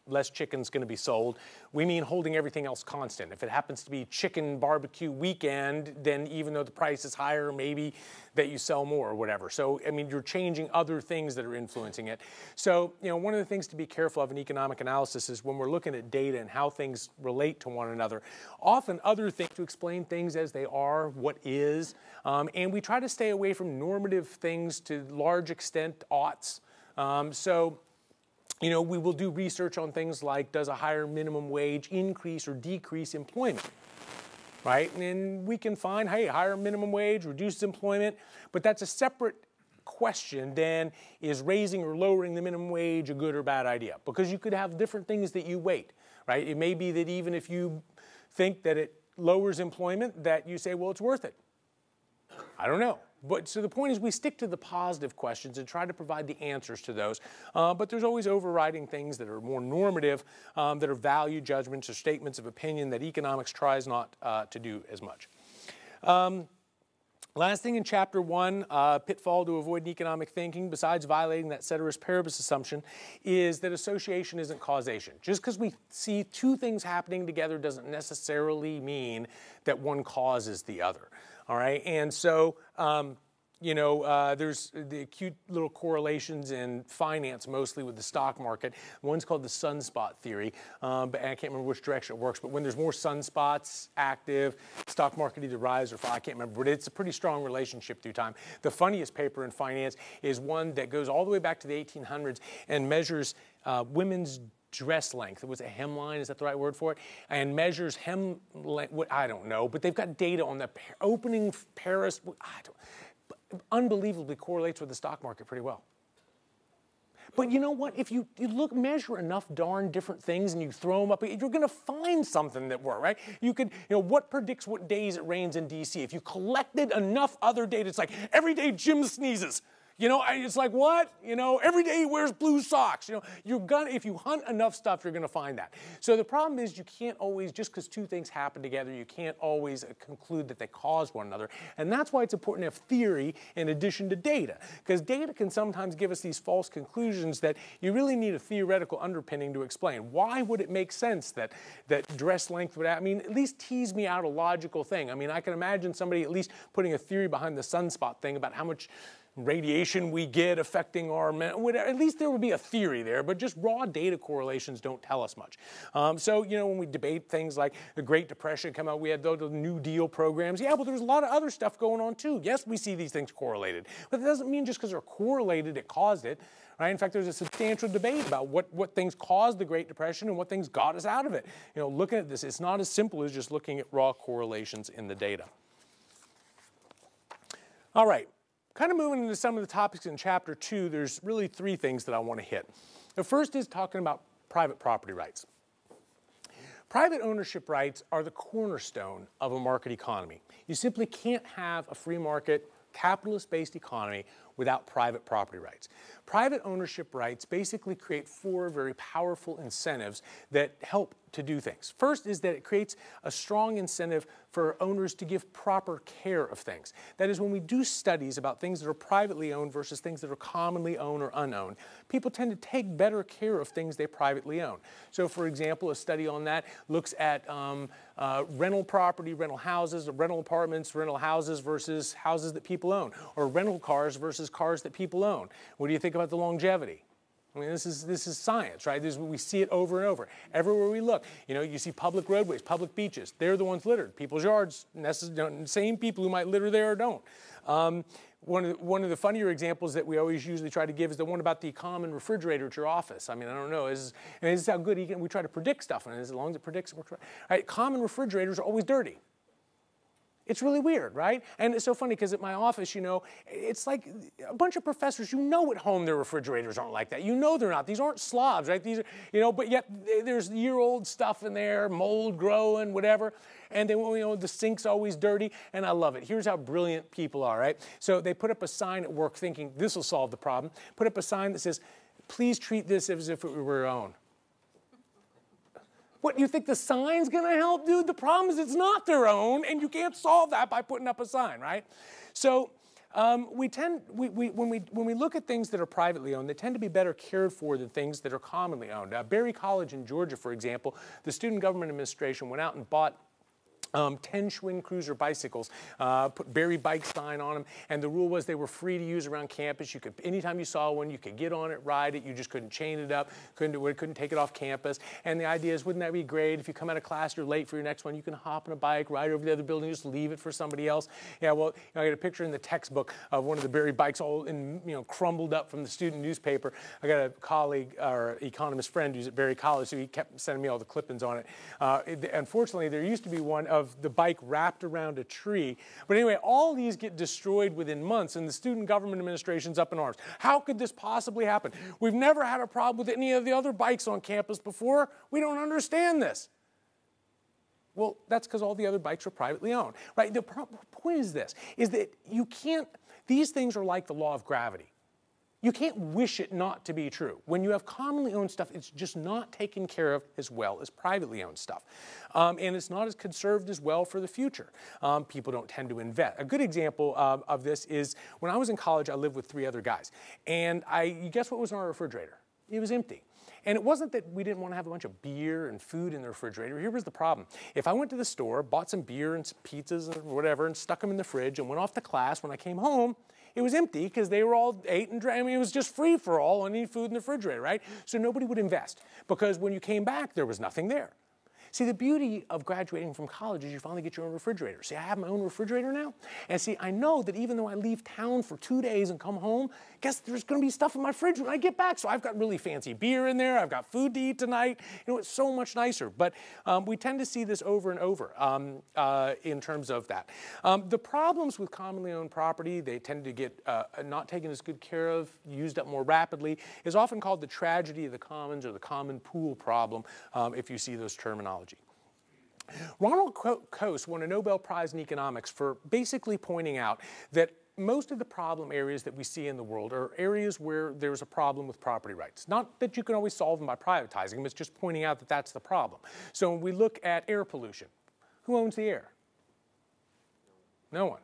less chicken's going to be sold. We mean holding everything else constant. If it happens to be chicken barbecue weekend, then even though the price is higher, maybe that you sell more or whatever. So, I mean, you're changing other things that are influencing it. So, you know, one of the things to be careful of in economic analysis is when we're looking at data and how things relate to one another, often other things to explain things as they are, what is, and we try to stay away from normative things to large extent oughts. You know, we will do research on things like, does a higher minimum wage increase or decrease employment, right? And we can find, hey, higher minimum wage reduces employment, but that's a separate question than is raising or lowering the minimum wage a good or bad idea? Because you could have different things that you weight, right? It may be that even if you think that it lowers employment, that you say, well, it's worth it. I don't know. But so the point is we stick to the positive questions and try to provide the answers to those. But there's always overriding things that are more normative, that are value judgments or statements of opinion that economics tries not to do as much. Last thing in chapter 1, pitfall to avoid in economic thinking, besides violating that ceteris paribus assumption, is that association isn't causation. Just because we see two things happening together doesn't necessarily mean that one causes the other. All right, and so, you know, there's the cute little correlations in finance, mostly with the stock market. One's called the sunspot theory, but I can't remember which direction it works. But when there's more sunspots active, stock market either rise or fall. I can't remember, but it's a pretty strong relationship through time. The funniest paper in finance is one that goes all the way back to the 1800s and measures women's dress length. It was a hemline, is that the right word for it? And measures hem length, I don't know, but they've got data on the opening Paris, unbelievably correlates with the stock market pretty well. But you know what? If you measure enough darn different things and you throw them up, you're going to find something that works, right? You could, you know, what predicts what days it rains in D.C.? If you collected enough other data, it's like every day Jim sneezes. You know, it's like, what? You know, every day he wears blue socks. You know, if you hunt enough stuff, you're going to find that. So the problem is you can't always, just because two things happen together, you can't always conclude that they cause one another. And that's why it's important to have theory in addition to data. Because data can sometimes give us these false conclusions that you really need a theoretical underpinning to explain. Why would it make sense that dress length would, I mean, at least tease me out a logical thing. I mean, I can imagine somebody at least putting a theory behind the sunspot thing about how much radiation we get affecting our whatever. At least there would be a theory there, but just raw data correlations don't tell us much. So, you know, when we debate things like the Great Depression come out, we had those New Deal programs. Yeah, but there was a lot of other stuff going on too. Yes, we see these things correlated, but it doesn't mean just because they're correlated it caused it. Right? In fact, there's a substantial debate about what things caused the Great Depression and what things got us out of it. You know, looking at this, it's not as simple as just looking at raw correlations in the data. All right. Kind of moving into some of the topics in chapter 2, there's really 3 things that I want to hit. The first is talking about private property rights. Private ownership rights are the cornerstone of a market economy. You simply can't have a free market, capitalist-based economy without private property rights. Private ownership rights basically create 4 very powerful incentives that help to do things. First is that it creates a strong incentive for owners to give proper care of things. That is, when we do studies about things that are privately owned versus things that are commonly owned or unowned, people tend to take better care of things they privately own. So for example, a study on that looks at rental property, rental houses, rental apartments, rental houses versus houses that people own, or rental cars versus cars that people own. What do you think about the longevity? I mean, this is science, right? We see it over and over. Everywhere we look, you see public roadways, public beaches. They're the ones littered. People's yards, same people who might litter there or don't. One of the funnier examples that we always usually try to give is the one about the common refrigerator at your office. I mean, I don't know. This is how good we try to predict stuff, and as long as it predicts, it works right. Right, common refrigerators are always dirty. It's really weird, right? And it's so funny because at my office, it's like a bunch of professors, at home their refrigerators aren't like that. They're not. These aren't slobs, right? These are, but yet there's year-old stuff in there, mold growing, whatever. And then, the sink's always dirty, and I love it. Here's how brilliant people are, right? So they put up a sign at work thinking this will solve the problem. Put up a sign that says, please treat this as if it were your own. What, you think the sign's going to help, dude? The problem is it's not their own, and you can't solve that by putting up a sign, right? So when we look at things that are privately owned, they tend to be better cared for than things that are commonly owned. Berry College in Georgia, for example, the Student Government Administration went out and bought 10 Schwinn Cruiser bicycles, put Berry Bike sign on them, and the rule was they were free to use around campus. Anytime you saw one, you could get on it, ride it. You just couldn't chain it up, couldn't take it off campus. And the idea is, wouldn't that be great? If you come out of class, you're late for your next one, you can hop on a bike, ride over the other building, just leave it for somebody else. Yeah, well, I got a picture in the textbook of one of the Berry bikes all crumbled up from the student newspaper. I got a colleague or economist friend who's at Berry College, so he kept sending me all the clippings on it. Unfortunately, there used to be one of the bike wrapped around a tree. But anyway, all these get destroyed within months, and the Student Government Administration's up in arms. How could this possibly happen? We've never had a problem with any of the other bikes on campus before. We don't understand this. Well, that's because all the other bikes are privately owned, right? The point is this, is that these things are like the law of gravity. You can't wish it not to be true. When you have commonly owned stuff, it's just not taken care of as well as privately owned stuff. And it's not as conserved as well for the future. People don't tend to invest. A good example of this is when I was in college, I lived with 3 other guys. And you guess what was in our refrigerator? It was empty. And it wasn't that we didn't want to have a bunch of beer and food in the refrigerator. Here was the problem. If I went to the store, bought some beer and some pizzas or whatever, and stuck them in the fridge and went off to class, when I came home, it was empty because they were all ate and drank. I mean, it was just free for all, any food in the refrigerator, right? So nobody would invest because when you came back, there was nothing there. See, the beauty of graduating from college is you finally get your own refrigerator. See, I have my own refrigerator now. And see, I know that even though I leave town for 2 days and come home, guess there's going to be stuff in my fridge when I get back. So I've got really fancy beer in there. I've got food to eat tonight. It's so much nicer. But we tend to see this over and over in terms of that. The problems with commonly owned property, they tend to get not taken as good care of, used up more rapidly, is often called the tragedy of the commons or the common pool problem, if you see those terminology. Ronald Coase won a Nobel Prize in economics for basically pointing out that most of the problem areas that we see in the world are areas where there's a problem with property rights. Not that you can always solve them by privatizing them, it's just pointing out that that's the problem. So when we look at air pollution, who owns the air? No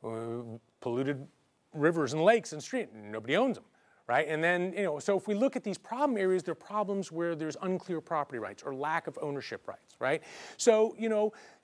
one. Polluted rivers and lakes and streams, nobody owns them. Right? And then, so if we look at these problem areas, they're problems where there's unclear property rights or lack of ownership rights, right? So,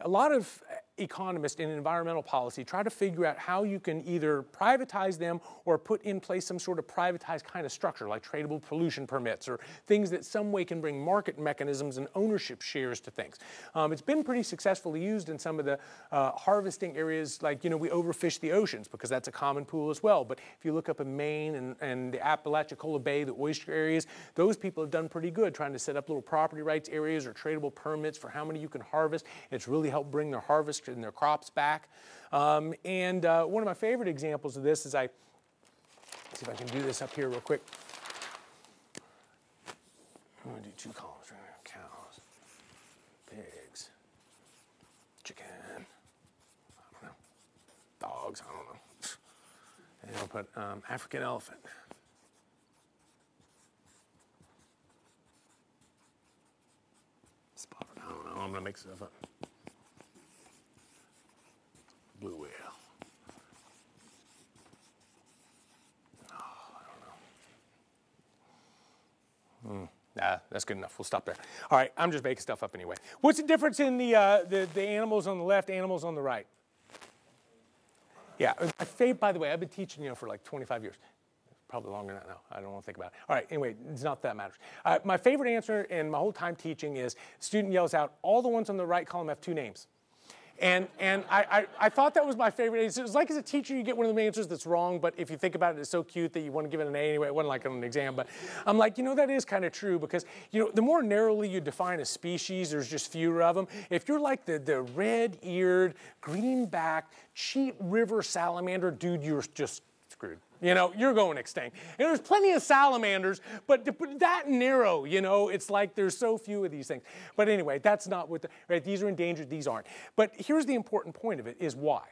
a lot of economists in environmental policy try to figure out how you can either privatize them or put in place some sort of privatized kind of structure like tradable pollution permits or things that some way can bring market mechanisms and ownership shares to things. It's been pretty successfully used in some of the harvesting areas like, we overfish the oceans because that's a common pool as well. But if you look up in Maine and the Apalachicola Bay, the oyster areas, those people have done pretty good trying to set up little property rights areas or tradable permits for how many you can harvest. It's really helped bring their harvest and their crops back. One of my favorite examples of this is let's see if I can do this up here real quick. I'm going to do 2 columns right now. Cows, pigs, chicken, I don't know, dogs, I don't know. And I'll put African elephant. Spot, I don't know, I'm going to make stuff up. Blue whale. Oh, I don't know. Nah, that's good enough. We'll stop there. All right, I'm just making stuff up anyway. What's the difference in the animals on the left, animals on the right? Yeah, by the way, I've been teaching for like 25 years. probably longer than that. No, I don't want to think about it. All right, anyway, it's not that matters. My favorite answer in my whole time teaching is student yells out, all the ones on the right column have two names. And I thought that was my favorite. It was like as a teacher, you get one of the answers that's wrong, but if you think about it, it's so cute that you want to give it an A anyway. It wasn't like on an exam, but I'm like, that is kind of true because, the more narrowly you define a species, there's just fewer of them. If you're like the red-eared, green-backed, cheap river salamander, dude, you're just screwed. You're going extinct. And there's plenty of salamanders, but that narrow, it's like there's so few of these things. But anyway, that's not what right? These are endangered, these aren't. But here's the important point of it is why,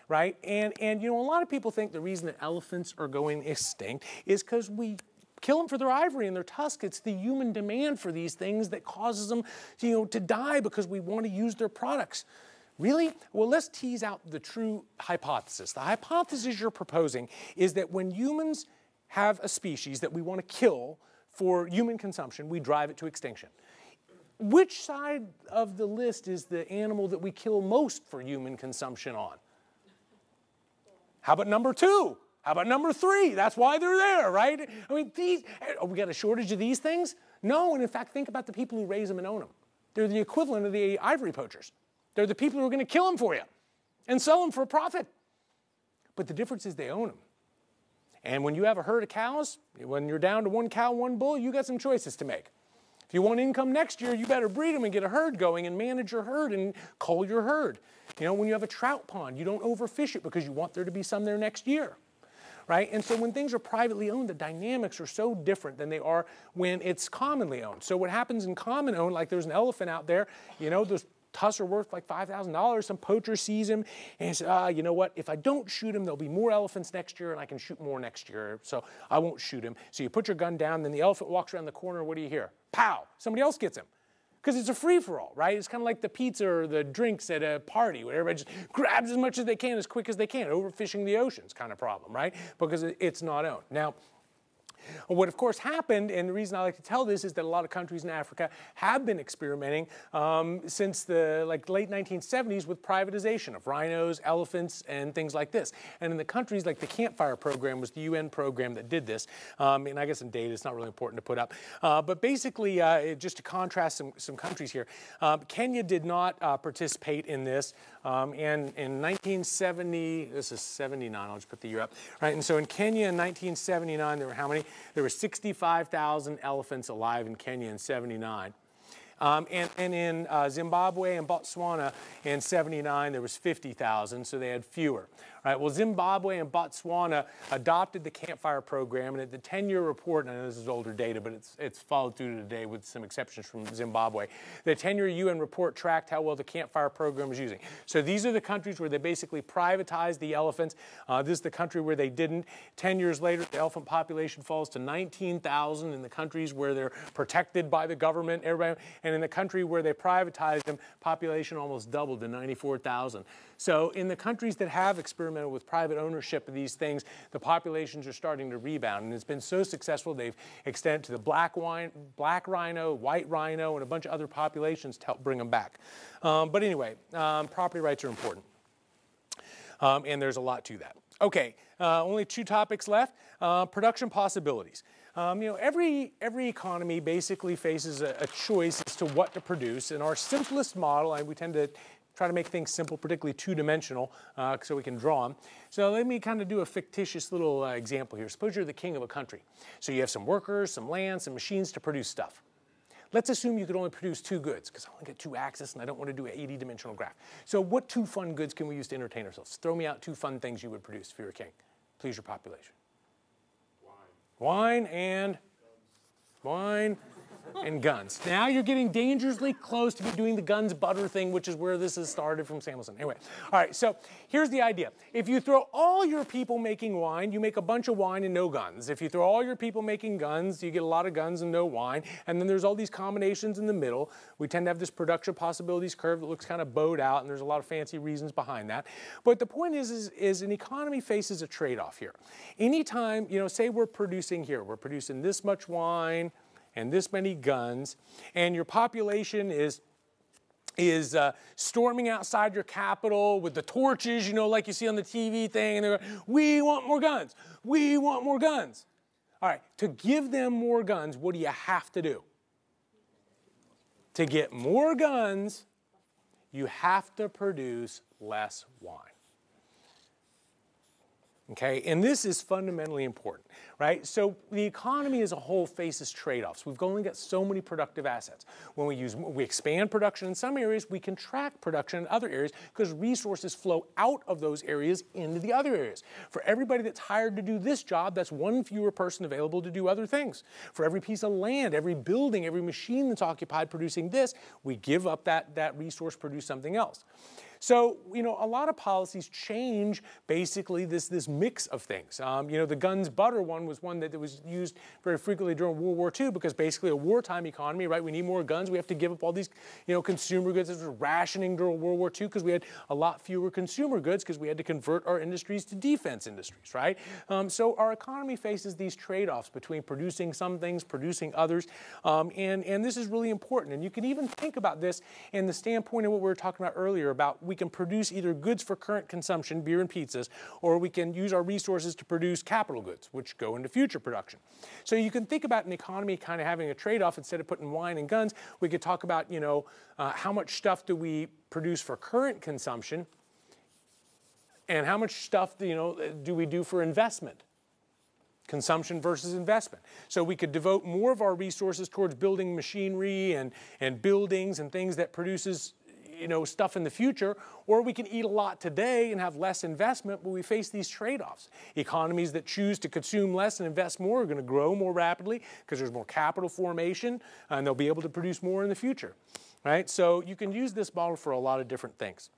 right? And a lot of people think the reason that elephants are going extinct is because we kill them for their ivory and their tusk. It's the human demand for these things that causes them, to die because we want to use their products. Really? Well, let's tease out the true hypothesis. The hypothesis you're proposing is that when humans have a species that we want to kill for human consumption, we drive it to extinction. Which side of the list is the animal that we kill most for human consumption on? How about number 2? How about number 3? That's why they're there, right? I mean, we got a shortage of these things? No, and in fact, think about the people who raise them and own them. They're the equivalent of the ivory poachers. They're the people who are going to kill them for you and sell them for a profit. But the difference is they own them. And when you have a herd of cows, when you're down to 1 cow, 1 bull, you got some choices to make. If you want income next year, you better breed them and get a herd going and manage your herd and cull your herd. When you have a trout pond, you don't overfish it because you want there to be some there next year. Right? And so when things are privately owned, the dynamics are so different than they are when it's commonly owned. So what happens in common owned, like there's an elephant out there, those tusks are worth like $5,000. Some poacher sees him and he says, you know what? If I don't shoot him, there'll be more elephants next year and I can shoot more next year, so I won't shoot him. So you put your gun down, then the elephant walks around the corner, what do you hear? Pow! Somebody else gets him. Because it's a free-for-all, right? It's kind of like the pizza or the drinks at a party where everybody just grabs as much as they can as quick as they can. Overfishing the oceans kind of problem, right? Because it's not owned. Now, what of course happened, and the reason I like to tell this is that a lot of countries in Africa have been experimenting since the late 1970s with privatization of rhinos, elephants, and things like this. And in the countries like the Campfire Program was the UN program that did this. And I guess some data, it's not really important to put up. But basically, just to contrast some countries here, Kenya did not participate in this. And in 1970, this is 79, I'll just put the year up. Right, and so in Kenya in 1979, there were how many? There were 65,000 elephants alive in Kenya in 79. And in Zimbabwe and Botswana in 79, there was 50,000, so they had fewer. All right, well, Zimbabwe and Botswana adopted the Campfire Program, and at the 10-year report, and I know this is older data, but it's followed through to today with some exceptions from Zimbabwe. The 10-year UN report tracked how well the Campfire Program was using. So these are the countries where they basically privatized the elephants. This is the country where they didn't. 10 years later, the elephant population falls to 19,000 in the countries where they're protected by the government. And in the country where they privatized them, population almost doubled to 94,000. So in the countries that have experimented with private ownership of these things, the populations are starting to rebound. And it's been so successful, they've extended to the black rhino, white rhino, and a bunch of other populations to help bring them back. But anyway, property rights are important. And there's a lot to that. Okay, only 2 topics left. Production possibilities. Every economy basically faces a choice as to what to produce. In our simplest model, and we tend to try to make things simple, particularly 2-dimensional, so we can draw them. So let me kind of do a fictitious little example here. Suppose you're the king of a country. So you have some workers, some land, some machines to produce stuff. Let's assume you could only produce 2 goods, because I only get 2 axes and I don't want to do an 80-dimensional graph. So what 2 fun goods can we use to entertain ourselves? Throw me out 2 fun things you would produce if you were a king. Please your population. Wine and guns. Now you're getting dangerously close to doing the guns butter thing, which is where this has started from Samuelson. Anyway, all right, so here's the idea. If you throw all your people making wine, you make a bunch of wine and no guns. If you throw all your people making guns, you get a lot of guns and no wine. And then there's all these combinations in the middle. We tend to have this production possibilities curve that looks kind of bowed out, and there's a lot of fancy reasons behind that. But the point is an economy faces a trade-off here. Anytime, say we're producing this much wine, and this many guns, and your population is storming outside your capital with the torches, like you see on the TV thing, and they're going, we want more guns, we want more guns. All right, to give them more guns, what do you have to do? To get more guns, you have to produce less wine. Okay, and this is fundamentally important, right? So the economy as a whole faces trade-offs. We've only got so many productive assets. When we expand production in some areas, we contract production in other areas because resources flow out of those areas into the other areas. For everybody that's hired to do this job, that's one fewer person available to do other things. For every piece of land, every building, every machine that's occupied producing this, we give up that resource, produce something else. So, you know, a lot of policies change basically this mix of things. You know, the guns butter one was one that was used very frequently during World War II because basically a wartime economy, right? We need more guns. We have to give up all these, you know, consumer goods. There was rationing during World War II because we had a lot fewer consumer goods because we had to convert our industries to defense industries, right? So our economy faces these trade-offs between producing some things, producing others, and this is really important. And you can even think about this in the standpoint of what we were talking about earlier about we can produce either goods for current consumption, beer and pizzas, or we can use our resources to produce capital goods, which go into future production. So you can think about an economy kind of having a trade-off. Instead of putting wine and guns, we could talk about, you know, how much stuff do we produce for current consumption, and how much stuff, you know, do we do for investment? Consumption versus investment. So we could devote more of our resources towards building machinery and buildings and things that produces, you know, stuff in the future, or we can eat a lot today and have less investment, but we face these trade-offs. Economies that choose to consume less and invest more are going to grow more rapidly because there's more capital formation and they'll be able to produce more in the future, right? So you can use this model for a lot of different things.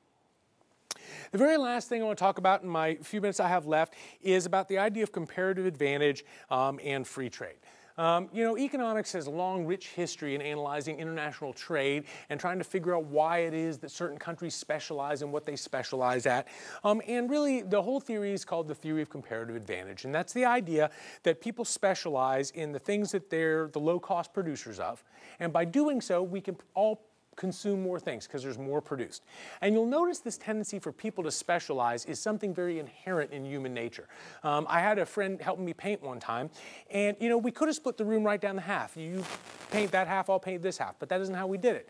The very last thing I want to talk about in my few minutes I have left is about the idea of comparative advantage and free trade. You know, economics has a long, rich history in analyzing international trade and trying to figure out why it is that certain countries specialize in what they specialize at. And really, the whole theory is called the theory of comparative advantage. And that's the idea that people specialize in the things that they're the low-cost producers of. And by doing so, we can all consume more things because there's more produced. And you'll notice this tendency for people to specialize is something very inherent in human nature. I had a friend helping me paint one time, and you know, we could have split the room right down the half. You paint that half, I'll paint this half, but that isn't how we did it.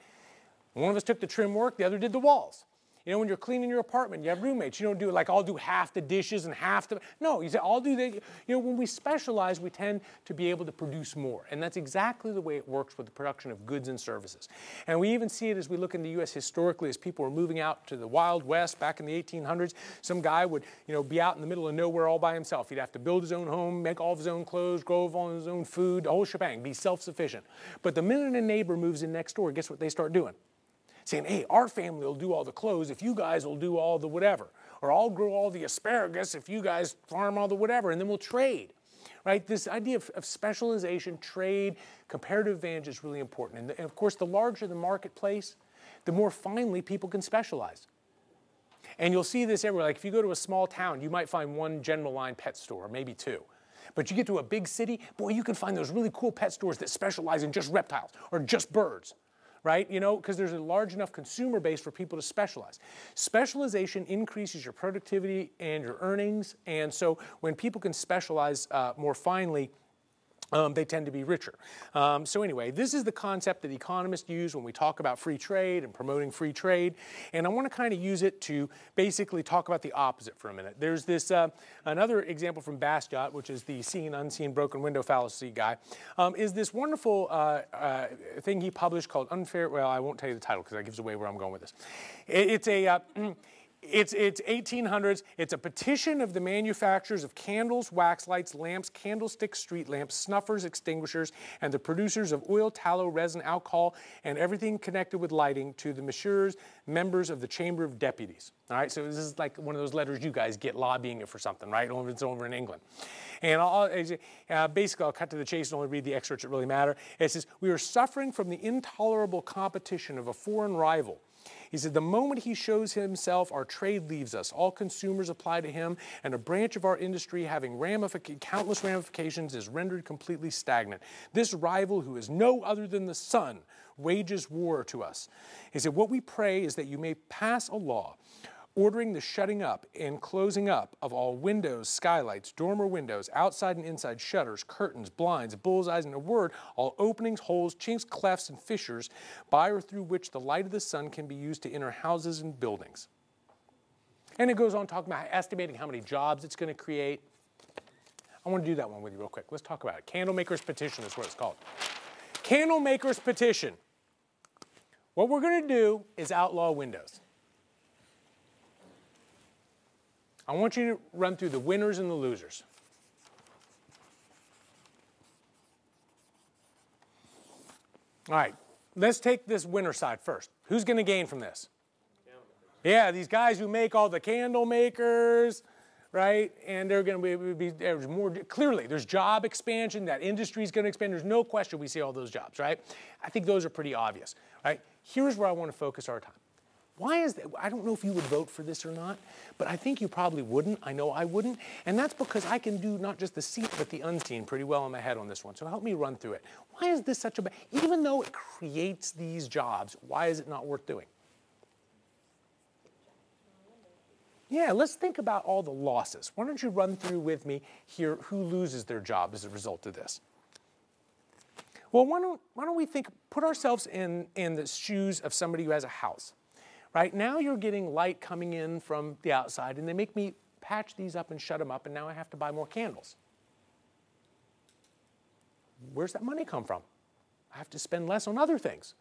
One of us took the trim work, the other did the walls. You know, when you're cleaning your apartment, you have roommates. You don't do it like, I'll do half the dishes and half the... No, you say, I'll do the... You know, when we specialize, we tend to be able to produce more. And that's exactly the way it works with the production of goods and services. And we even see it as we look in the U.S. historically, as people were moving out to the Wild West back in the 1800s. Some guy would, you know, be out in the middle of nowhere all by himself. He'd have to build his own home, make all of his own clothes, grow all his own food, the whole shebang, be self-sufficient. But the minute a neighbor moves in next door, guess what they start doing? Saying, hey, our family will do all the clothes if you guys will do all the whatever. Or I'll grow all the asparagus if you guys farm all the whatever, and then we'll trade. Right? This idea of specialization, trade, comparative advantage is really important. And of course, the larger the marketplace, the more finely people can specialize. And you'll see this everywhere. Like if you go to a small town, you might find one general line pet store, maybe two. But you get to a big city, boy, you can find those really cool pet stores that specialize in just reptiles or just birds. Right? You know, because there's a large enough consumer base for people to specialize. Specialization increases your productivity and your earnings, and so when people can specialize more finely, they tend to be richer. So anyway, this is the concept that economists use when we talk about free trade and promoting free trade. And I want to kind of use it to basically talk about the opposite for a minute. There's this another example from Bastiat, which is the seen, unseen, broken window fallacy guy, is this wonderful thing he published called Unfair, well, I won't tell you the title because that gives away where I'm going with this. It's a... It's 1800s. It's a petition of the manufacturers of candles, wax lights, lamps, candlesticks, street lamps, snuffers, extinguishers, and the producers of oil, tallow, resin, alcohol, and everything connected with lighting to the messieurs, members of the Chamber of Deputies. All right, so this is like one of those letters you guys get lobbying it for something, right? It's over in England. And basically, I'll cut to the chase and only read the excerpts that really matter. It says, we are suffering from the intolerable competition of a foreign rival. He said, the moment he shows himself, our trade leaves us. All consumers apply to him, and a branch of our industry having countless ramifications is rendered completely stagnant. This rival, who is no other than the sun, wages war to us. He said, what we pray is that you may pass a law ordering the shutting up and closing up of all windows, skylights, dormer windows, outside and inside shutters, curtains, blinds, bullseyes, in a word, all openings, holes, chinks, clefts, and fissures by or through which the light of the sun can be used to enter houses and buildings. And it goes on talking about estimating how many jobs it's going to create. I want to do that one with you real quick. Let's talk about it. Candlemaker's Petition is what it's called. Candlemaker's Petition. What we're going to do is outlaw windows. I want you to run through the winners and the losers. All right, let's take this winner side first. Who's going to gain from this? Yeah, these guys who make all the candle makers, right? And they're going to be there's more, clearly, there's job expansion. That industry is going to expand. There's no question we see all those jobs, right? I think those are pretty obvious, right? Here's where I want to focus our time. Why is that? I don't know if you would vote for this or not, but I think you probably wouldn't. I know I wouldn't. And that's because I can do not just the seen, but the unseen pretty well in my head on this one. So help me run through it. Why is this such a bad, even though it creates these jobs, why is it not worth doing? Yeah, let's think about all the losses. Why don't you run through with me here who loses their job as a result of this? Well, why don't we put ourselves in the shoes of somebody who has a house. Right now you're getting light coming in from the outside, and they make me patch these up and shut them up, and now I have to buy more candles. Where's that money come from? I have to spend less on other things.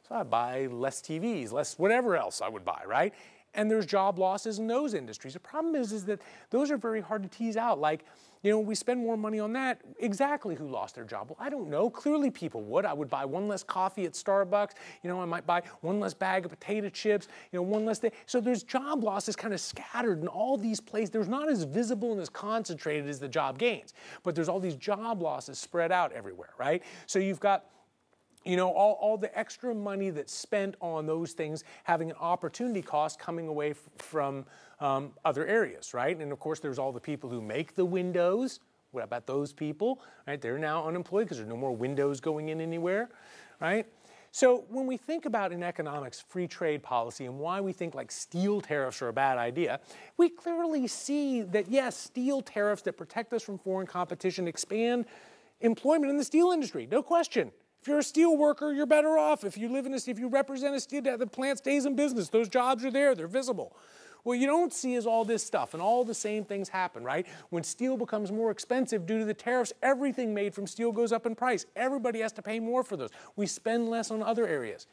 So I buy less TVs, less whatever else I would buy, right? And there's job losses in those industries. The problem is that those are very hard to tease out. Like, you know, we spend more money on that. Exactly who lost their job? Well, I don't know. Clearly people would. I would buy one less coffee at Starbucks. You know, I might buy one less bag of potato chips, you know, one less thing. So there's job losses kind of scattered in all these places. There's not as visible and as concentrated as the job gains, but there's all these job losses spread out everywhere, right? So you've got, you know, all the extra money that's spent on those things having an opportunity cost coming away from other areas, right? And of course, there's all the people who make the windows. What about those people, right? They're now unemployed because there's no more windows going in anywhere, right? So when we think about in economics free trade policy and why we think like steel tariffs are a bad idea, we clearly see that yes, steel tariffs that protect us from foreign competition expand employment in the steel industry, no question. If you're a steel worker, you're better off. If you live in if you represent a steel, the plant stays in business. Those jobs are there, they're visible. What you don't see is all this stuff, and all the same things happen, right? When steel becomes more expensive due to the tariffs, everything made from steel goes up in price. Everybody has to pay more for those. We spend less on other areas.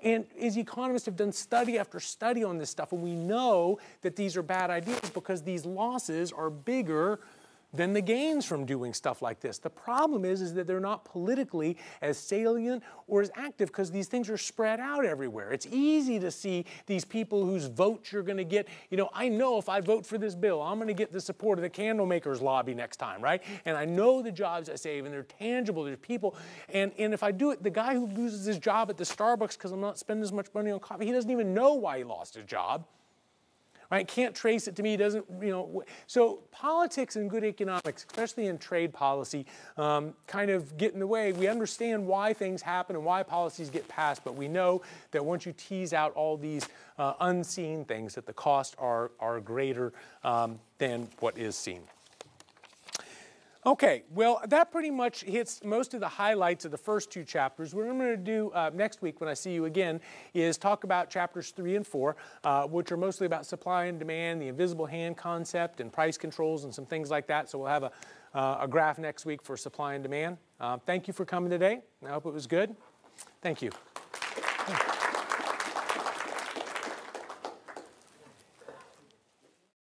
And as economists have done study after study on this stuff, and we know that these are bad ideas because these losses are bigger than the gains from doing stuff like this. The problem is that they're not politically as salient or as active because these things are spread out everywhere. It's easy to see these people whose votes you're going to get. You know, I know if I vote for this bill, I'm going to get the support of the candle makers lobby next time, right? And I know the jobs I save, and they're tangible. There's people. And if I do it, the guy who loses his job at the Starbucks because I'm not spending as much money on coffee, he doesn't even know why he lost his job. Right? Can't trace it to me, doesn't, you know. So politics and good economics, especially in trade policy, kind of get in the way. We understand why things happen and why policies get passed, but we know that once you tease out all these unseen things, that the costs are greater than what is seen. Okay, well, that pretty much hits most of the highlights of the first two chapters. What I'm going to do next week when I see you again is talk about chapters 3 and 4, which are mostly about supply and demand, the invisible hand concept, and price controls and some things like that. So we'll have a graph next week for supply and demand. Thank you for coming today. I hope it was good. Thank you.